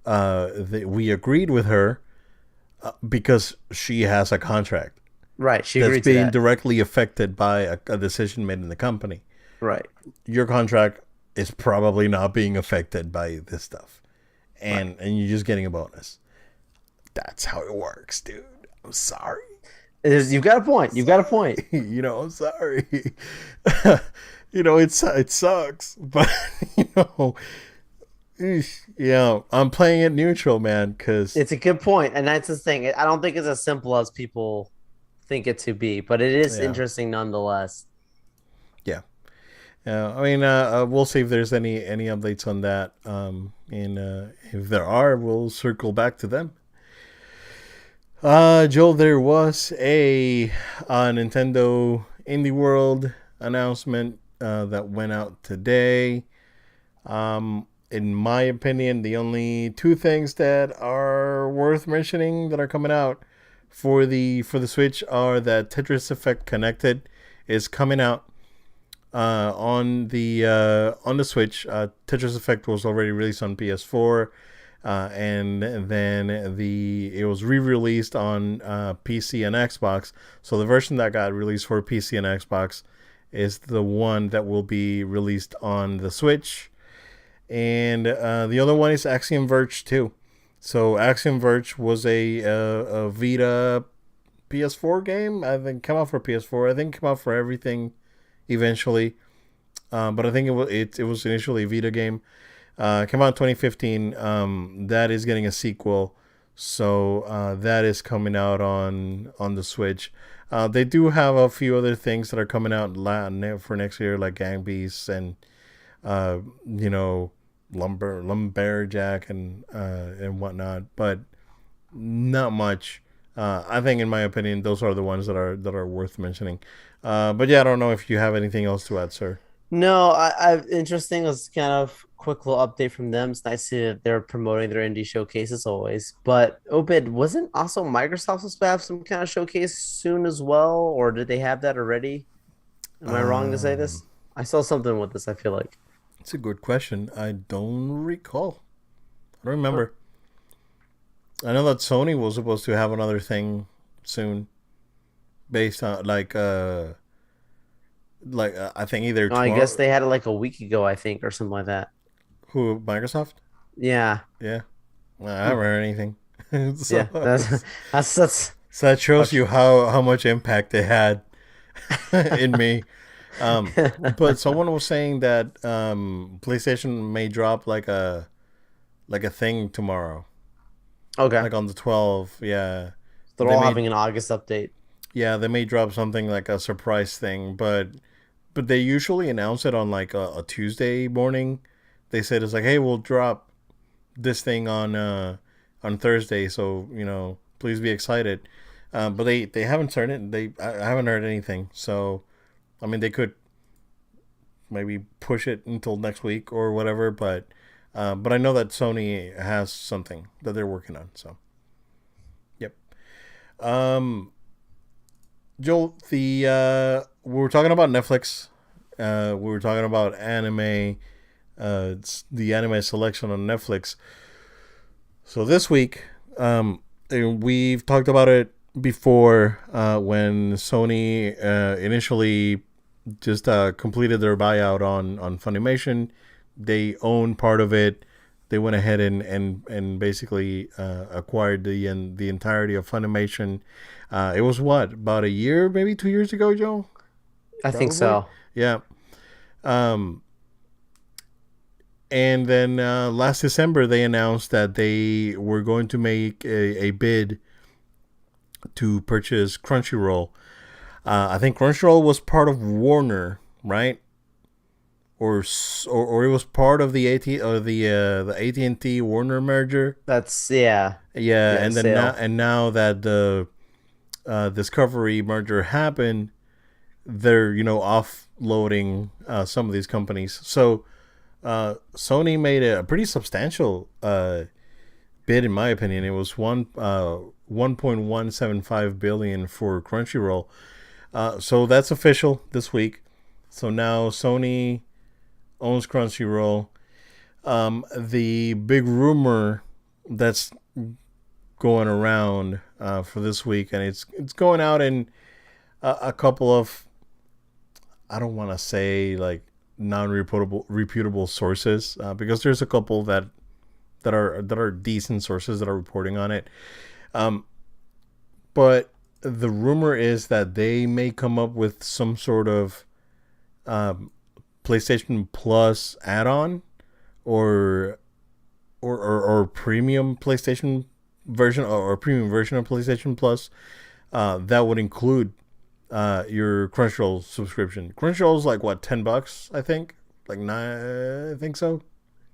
We agreed with her because she has a contract Right. She that's agreed to being that. directly affected by a decision made in the company. Right. Your contract is probably not being affected by this stuff, Right. and you're just getting a bonus. That's how it works, dude. I'm sorry. You've got a point. You've got a Sorry. point. I'm sorry. It sucks, but I'm playing it neutral, man, because It's a good point, and that's the thing. I don't think it's as simple as people think it to be, but it is yeah, interesting nonetheless. yeah. I mean, we'll see if there's any updates on that. And if there are, we'll circle back to them. Joel, there was a Nintendo Indie World announcement that went out today. In my opinion, the only two things that are worth mentioning that are coming out for the Switch are that Tetris Effect Connected is coming out on the Switch. Tetris Effect was already released on PS4, and then it was re-released on PC and Xbox. So the version that got released for PC and Xbox is the one that will be released on the Switch, and the other one is Axiom Verge 2. So Axiom Verge was a Vita PS4 game. I think came out for PS4. I think came out for everything eventually. But I think it was initially a Vita game. Came out in 2015. That is getting a sequel, so that is coming out on the Switch. They do have a few other things that are coming out for next year, like Gang Beasts and uh, you know Lumberjack and whatnot, but not much. I think, in my opinion, those are the ones that are worth mentioning. But yeah, I don't know if you have anything else to add, sir. No, I interesting. It was kind of quick little update from them. It's nice to see that they're promoting their indie showcase as always. But Obid, wasn't also Microsoft supposed to have some kind of showcase soon as well, or did they have that already? Am I wrong to say Um, this? I saw something with this, I feel like. it's a good question. I don't recall. I don't Huh. remember. I know that Sony was supposed to have another thing soon, based on I think either No, I guess tomorrow. they had it like a week ago, I think, or something like that. Who, Microsoft? Yeah. Yeah, well, I Hmm. haven't heard anything. Yeah. so, That's so that shows okay. you how much impact they had in me. But someone was saying that PlayStation may drop like a thing tomorrow, Okay. like on the 12th. Yeah, They're they all may having an August update. they may drop something like a surprise thing, but they usually announce it on like a Tuesday morning. They said it's like, hey, we'll drop this thing on Thursday, so please be excited. But they haven't turned it. I haven't heard anything. So I mean, they could maybe push it until next week or whatever. But I know that Sony has something that they're working on. So yep. Um, Joel, the we were talking about Netflix. We were talking about anime. It's the anime selection on Netflix. So this week, we've talked about it before when Sony initially just completed their buyout on Funimation. They own part of it. They went ahead and basically acquired the entirety of Funimation. It was what, about a year, maybe 2 years ago, Joe? I think Probably. so. Yeah. Um, and then last December, they announced that they were going to make a bid to purchase Crunchyroll. I think Crunchyroll was part of Warner, right? Or it was part of the AT&T Warner merger. That's yeah. Yeah, Yeah, the and then now sale. that the Discovery merger happened, they're offloading some of these companies. So Sony made a pretty substantial bid, in my opinion. It was 1.175 billion for Crunchyroll. So that's official this week. So now Sony owns Crunchyroll. The big rumor that's going around for this week, and it's going out in a couple of, I don't want to say like non-reputable sources, because there's a couple that are decent sources that are reporting on it. Um, but the rumor is that they may come up with some sort of um, PlayStation Plus add-on, or or premium PlayStation version, or premium version of PlayStation Plus that would include your Crunchyroll subscription. Crunchyroll's like what, $10, I think, like nine, I think so.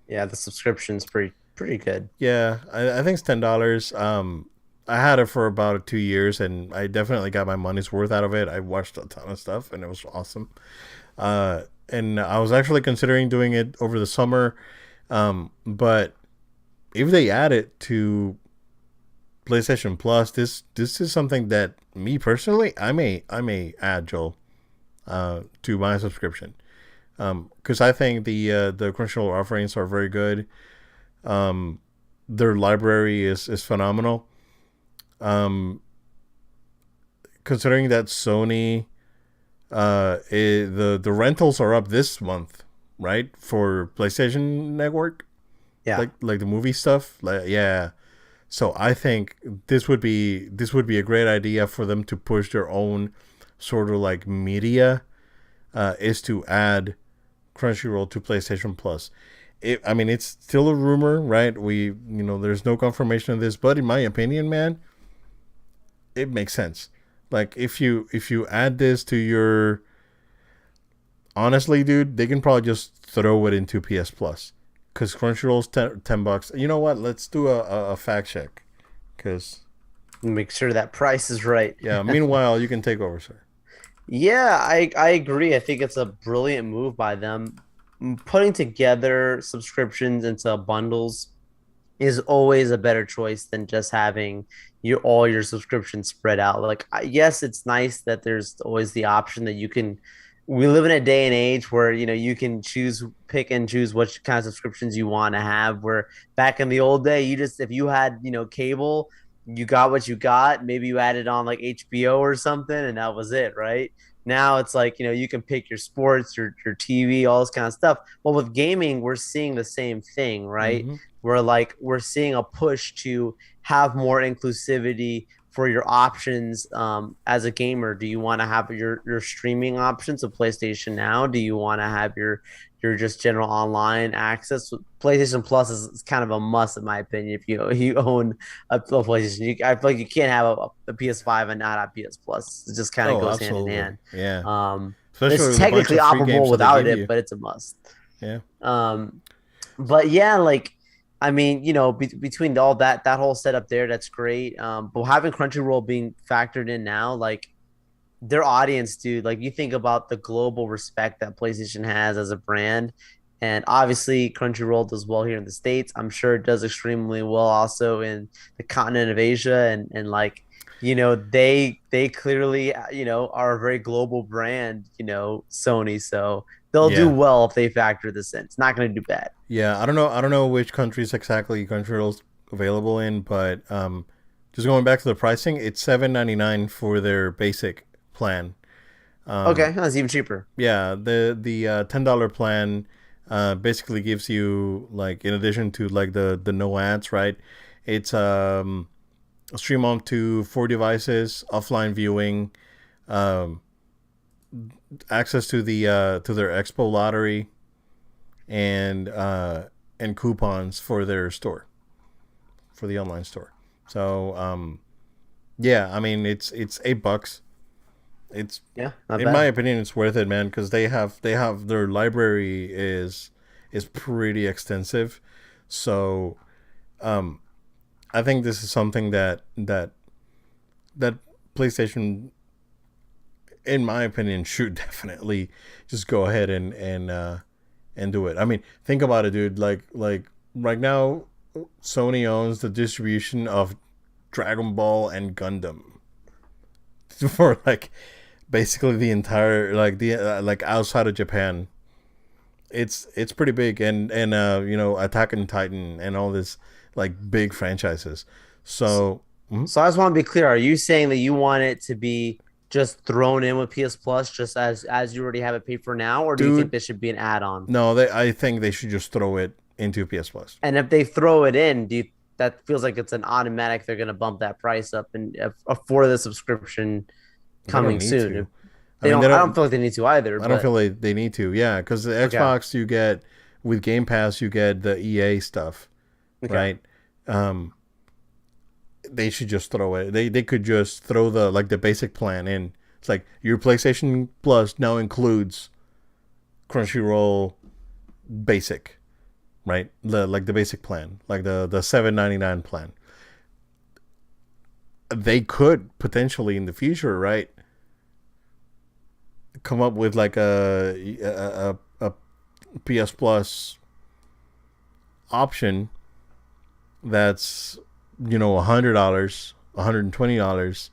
Yeah, the subscription's pretty good. Yeah, I think it's $10. I had it for about 2 years, and I definitely got my money's worth out of it. I watched a ton of stuff, and it was awesome. And I was actually considering doing it over the summer, but if they add it to PlayStation Plus, this is something that me personally, I may add, Joel, to my subscription, because I think the Crunchyroll offerings are very good. Um, their library is phenomenal. Um, considering that Sony the rentals are up this month, right? For PlayStation Network, Yeah. like the movie stuff. Like, yeah. So I think this would be a great idea for them to push their own sort of like media, is to add Crunchyroll to PlayStation Plus. I mean, it's still a rumor, right? There's no confirmation of this, but in my opinion, man, it makes sense. Like if you add this to your, honestly, dude, they can probably just throw it into PS Plus because Crunchyroll's $10. You know what? Let's do a fact check. Because Make sure that price is right. yeah. Meanwhile, you can take over, sir. Yeah, I agree. I think it's a brilliant move by them. Putting together subscriptions into bundles is always a better choice than just having all your subscriptions spread out. Like, yes, it's nice that there's always the option that you can. We live in a day and age where you can pick and choose what kind of subscriptions you want to have. Where back in the old day, you just if you had cable, you got what you got. Maybe you added on like HBO or something, and that was it, right? Now it's like you can pick your sports, your TV, all this kind of stuff. Well, with gaming, we're seeing the same thing, right? Mm-hmm. We're seeing a push to have more inclusivity for your options as a gamer. Do you want to have your streaming options of PlayStation Now? Do you want to have your just general online access? PlayStation Plus is kind of a must in my opinion. If you own a PlayStation, I feel like you can't have a PS5 and not have PS Plus. It just kind of Oh, goes hand in absolutely. hand. Yeah. Especially It's with a bunch technically of free operable games that they without give it, you. but it's a must. Yeah. Um, but yeah, like I mean, between all that whole setup there, that's great. But having Crunchyroll being factored in now, like their audience, dude, like you think about the global respect that PlayStation has as a brand, and obviously Crunchyroll does well here in the States. I'm sure it does extremely well also in the continent of Asia, and like they clearly are a very global brand, Sony, so they'll do Yeah. well if they factor this in. It's not going to do bad. Yeah. I don't know which countries exactly Crunchyroll's available in, but just going back to the pricing, it's $7.99 for their basic plan. Okay, that's even cheaper. Yeah, the $10 plan basically gives you, like, in addition to like the no ads, right? It's stream on to 4 devices, offline viewing, um, access to their Expo lottery, and coupons for their store, for the online store. So yeah, I mean it's $8. It's, Yeah, not in my bad. opinion, it's worth it, man, because they have their library is pretty extensive. So um, I think this is something that PlayStation, in my opinion, should definitely just go ahead and do it. I mean, think about it, dude. Like right now, Sony owns the distribution of Dragon Ball and Gundam for like basically the entire, like the like outside of Japan. It's pretty big, and Attack on Titan and all this, like, big franchises. So, So mhm. so I just want to be clear. Are you saying that you want it to be just thrown in with PS Plus, just as you already have it paid for now, or do you think Dude, this should be an add-on? no, I think they should just throw it into PS Plus. And if they throw it in, that feels like it's an automatic? They're going to bump that price up and for the subscription They don't coming need soon. to. If I they mean, don't. I don't feel like they need to either. I don't But feel like they need to. Yeah, because the okay, Xbox, you get, with Game Pass, you get the EA stuff, okay. right? Um, they should just throw it. They could just throw the basic plan in. It's like your PlayStation Plus now includes Crunchyroll Basic, right? The basic plan, like the $7.99 plan. They could potentially in the future, right, come up with like a PS Plus option that's $100, $120,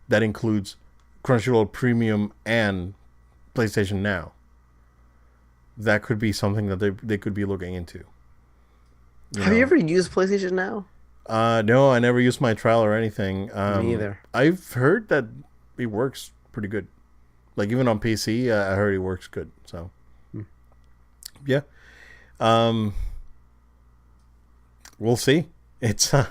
that includes Crunchyroll Premium and PlayStation Now. That could be something that they could be looking into. You Have you know, ever used PlayStation Now? no, I never used my trial or anything. Me either. I've heard that it works pretty good. Like even on PC, I heard it works good. So Hmm. yeah, um, we'll see. It's speaking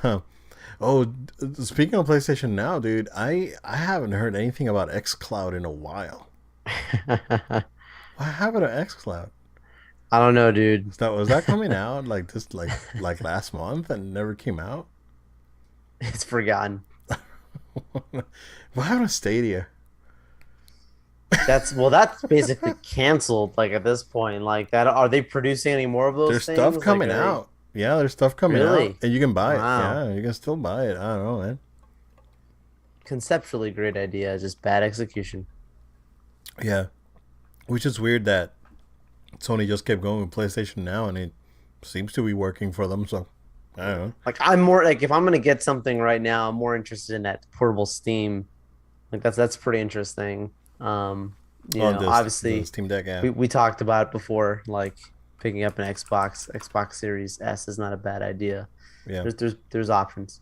of PlayStation Now, dude, I haven't heard anything about XCloud in a while. I What happened to XCloud? don't know, dude. Was that coming out like this like last month and never came out? It's forgotten. What happened to Stadia? That's basically canceled. Like at this point, like that. Are they producing any more of those There's stuff things? Like, coming are they out. Yeah, there's stuff coming out, really? and you can buy it. Wow. Yeah, you can still buy it. I don't know, man. Conceptually, great idea. Just bad execution. Yeah, which is weird that Sony just kept going with PlayStation Now, and it seems to be working for them. So I don't know. Like I'm more like if I'm gonna get something right now, I'm more interested in that portable Steam. Like that's pretty interesting. On this the Obviously Steam Deck app. we talked about it before, like picking up an Xbox Series S is not a bad idea. Yeah, There's options.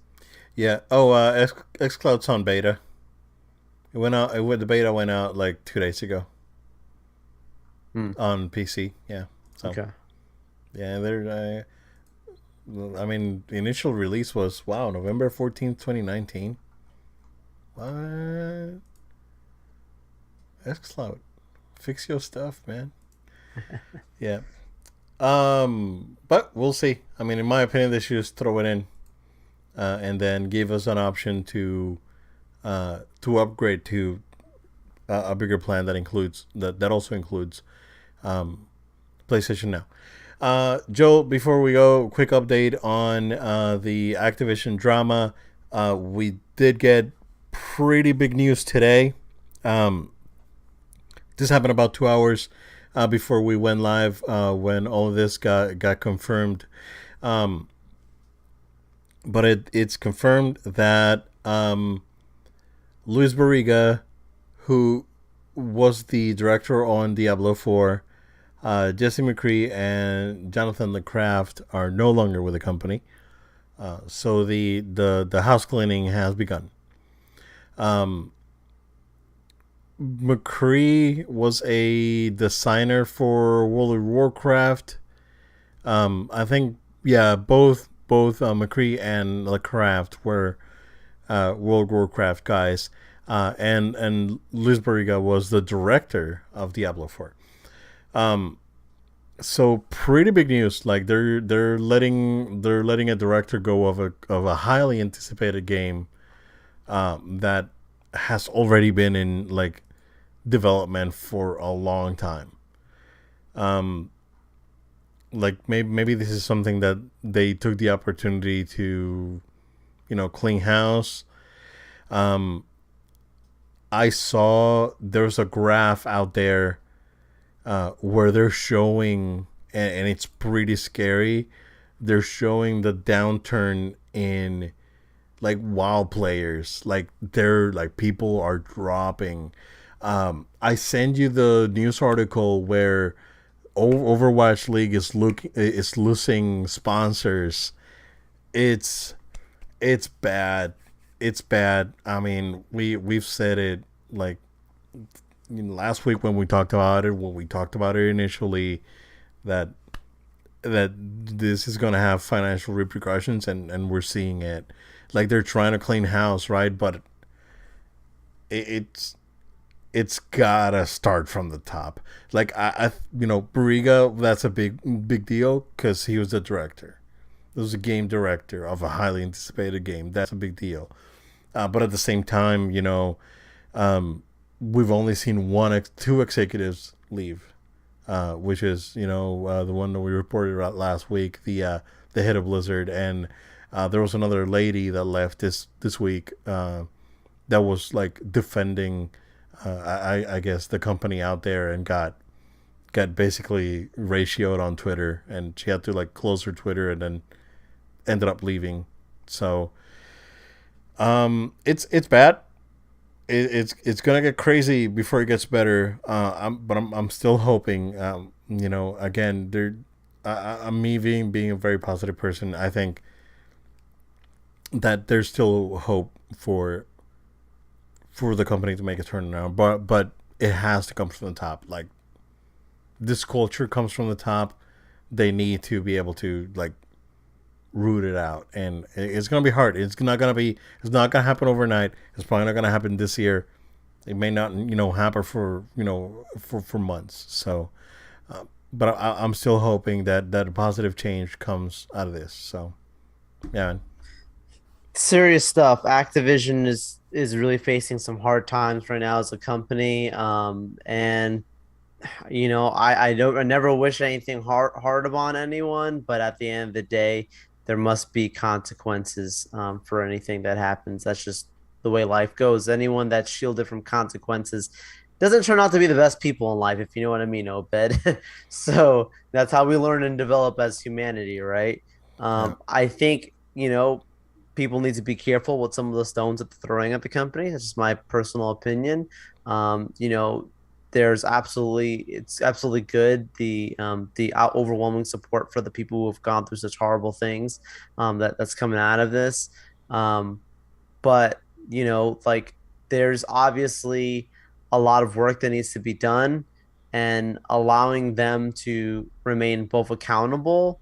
yeah. Oh, XCloud's on beta. It went out. The beta went out like 2 days ago Hmm. on PC. Yeah. So Okay. yeah, they're. I mean, the initial release was November 14th, 2019. What? XCloud, fix your stuff, man. Yeah. But we'll see. I mean, in my opinion, they should just throw it in, and then give us an option to upgrade to a bigger plan that also includes um, PlayStation Now. Joe, before we go, quick update on the Activision drama. We did get pretty big news today. Um, this happened about 2 hours before we went live when all of this got confirmed. Um, but it's confirmed that Luis Barriga, who was the director on Diablo 4, Jesse McCree and Jonathan LeCraft are no longer with the company. So the house cleaning has begun. Um, McCree was a designer for World of Warcraft. I think both McCree and LeCraft were World of Warcraft guys, and Luis Barriga was the director of Diablo 4. Um, so pretty big news. Like they're letting a director go of a highly anticipated game that has already been in like development for a long time. Um, like maybe this is something that they took the opportunity to, clean house. Um, I saw there's a graph out there where they're showing, and it's pretty scary. They're showing the downturn in like WoW players. Like they're like people are dropping. I send you the news article where Overwatch League is losing sponsors. It's it's bad. It's bad. I mean, we've said it like last week when we talked about it initially, that this is gonna have financial repercussions, and we're seeing it. Like they're trying to clean house, right? But it's it's gotta start from the top. Like Barriga, that's a big deal because he was the director. He was a game director of a highly anticipated game. That's a big deal. But at the same time, we've only seen two executives leave, which is the one that we reported about last week, the head of Blizzard, and there was another lady that left this week that was like defending, I guess, the company out there, and got basically ratioed on Twitter, and she had to like close her Twitter and then ended up leaving. So it's bad. It's gonna get crazy before it gets better. I'm still hoping. Again, I'm me being a very positive person. I think that there's still hope for the company to make a turnaround. But it has to come from the top. Like this culture comes from the top. They need to be able to like root it out, and it's gonna be hard. It's not gonna be. It's not gonna happen overnight. It's probably not gonna happen this year. It may not, happen for for months. So, but I'm still hoping that a positive change comes out of this. So, yeah, man. Serious stuff. Activision is really facing some hard times right now as a company. And I never wish anything hard upon anyone, but at the end of the day, there must be consequences for anything that happens. That's just the way life goes. Anyone that's shielded from consequences doesn't turn out to be the best people in life, if you know what I mean, Obed. So that's how we learn and develop as humanity, right? Yeah. I think, people need to be careful with some of the stones that they're throwing at the company. That's just my personal opinion. You know, it's absolutely good the overwhelming support for the people who have gone through such horrible things that's coming out of this. Um, but like there's obviously a lot of work that needs to be done, and allowing them to remain both accountable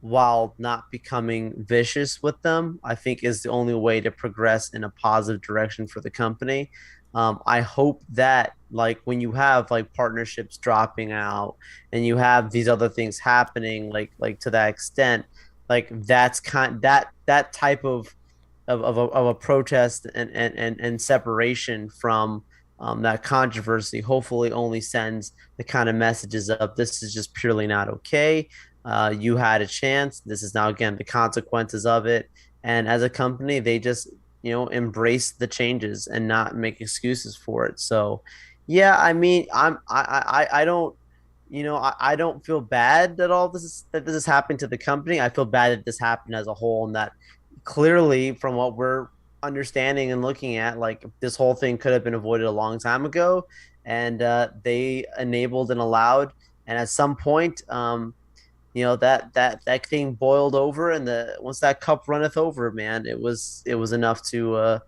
while not becoming vicious with them, I think is the only way to progress in a positive direction for the company. I hope that like when you have like partnerships dropping out and you have these other things happening, like to that extent, like that's that type of a protest and separation from that controversy hopefully only sends the kind of messages of this is just purely not okay. You had a chance. This is now again the consequences of it. And as a company, they just embrace the changes and not make excuses for it. So, yeah, I mean, I don't I don't feel bad that this is happening to the company. I feel bad that this happened as a whole, and that clearly from what we're understanding and looking at, like this whole thing could have been avoided a long time ago, and they enabled and allowed. And at some point, that thing boiled over, and the once that cup runneth over, man, it was enough to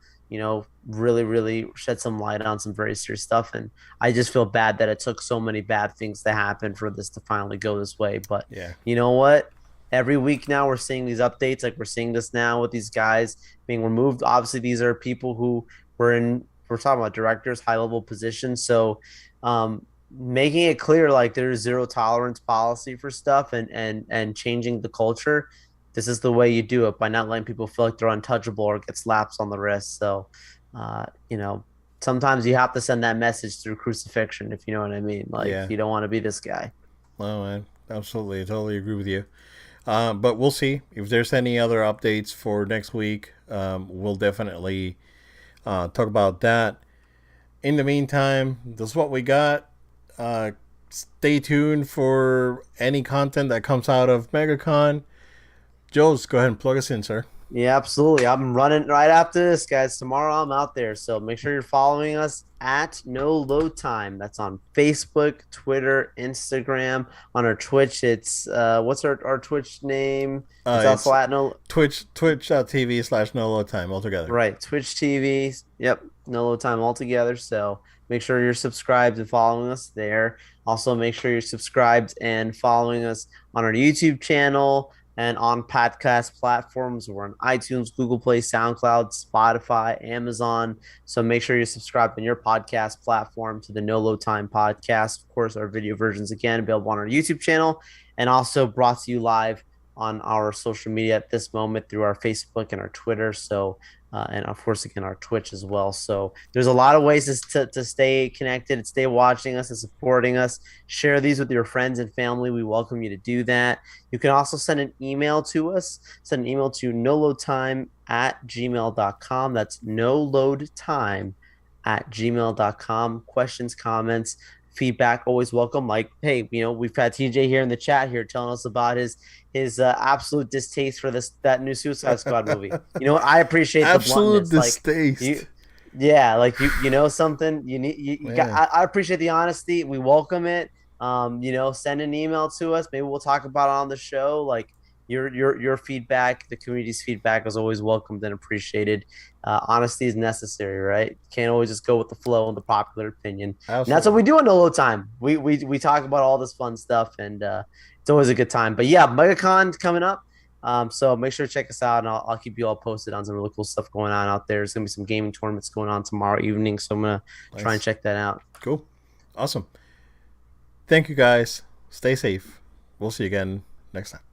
really really shed some light on some very serious stuff. And I just feel bad that it took so many bad things to happen for this to finally go this way. But Yeah. you know what, every week now we're seeing these updates, like we're seeing this now with these guys being removed. Obviously these are people who we're talking about directors, high level positions. So making it clear like there's zero tolerance policy for stuff, and changing the culture. This is the way you do it, by not letting people feel like they're untouchable or get slaps on the wrist. So uh you know sometimes you have to send that message through crucifixion, if you know what I mean. Like Yeah. you don't want to be this guy. Well, man, absolutely, I totally agree with you. But we'll see if there's any other updates for next week. We'll definitely talk about that. In the meantime, this is what we got. Stay tuned for any content that comes out of MegaCon. Joe's, go ahead and plug us in, sir. Yeah, absolutely. I'm running right after this, guys. Tomorrow I'm out there. So make sure you're following us at No Load Time. That's on Facebook, Twitter, Instagram. On our Twitch, it's what's our Twitch name? It's It's also at No twitch.tv/no load time altogether. right, Twitch TV. Yep, No Load Time altogether. So make sure you're subscribed and following us there. Also, make sure you're subscribed and following us on our YouTube channel and on podcast platforms. We're on iTunes, Google Play, SoundCloud, Spotify, Amazon. So make sure you're subscribed on your podcast platform to the No Load Time podcast. Of course, our video versions again available on our YouTube channel, and also brought to you live on our social media at this moment through our Facebook and our Twitter. So and of course again our Twitch as well. So there's a lot of ways to stay connected, stay watching us and supporting us. Share these with your friends and family. We welcome you to do that. You can also send an email to us. Send an email to noloadtime@gmail.com. That's noloadtime@gmail.com. Questions, comments, feedback, always welcome. Like, hey, we've had TJ here in the chat here telling us about his absolute distaste for that new Suicide Squad movie. You know what? I appreciate the Absolute bluntness. Like you, distaste. yeah, like you know something. You need you got. Yeah. I appreciate the honesty. We welcome it. Send an email to us. Maybe we'll talk about it on the show. Like your feedback, the community's feedback is always welcomed and appreciated. Honesty is necessary, right? Can't always just go with the flow and the popular opinion. And that's what Absolutely. we do on the low time. We talk about all this fun stuff, and it's always a good time. But yeah, MegaCon coming up. So make sure to check us out, and I'll keep you all posted on some really cool stuff going on out there. There's gonna be some gaming tournaments going on tomorrow evening, so I'm gonna try and Nice. check that out. Cool. Awesome. Thank you guys. Stay safe. We'll see you again next time.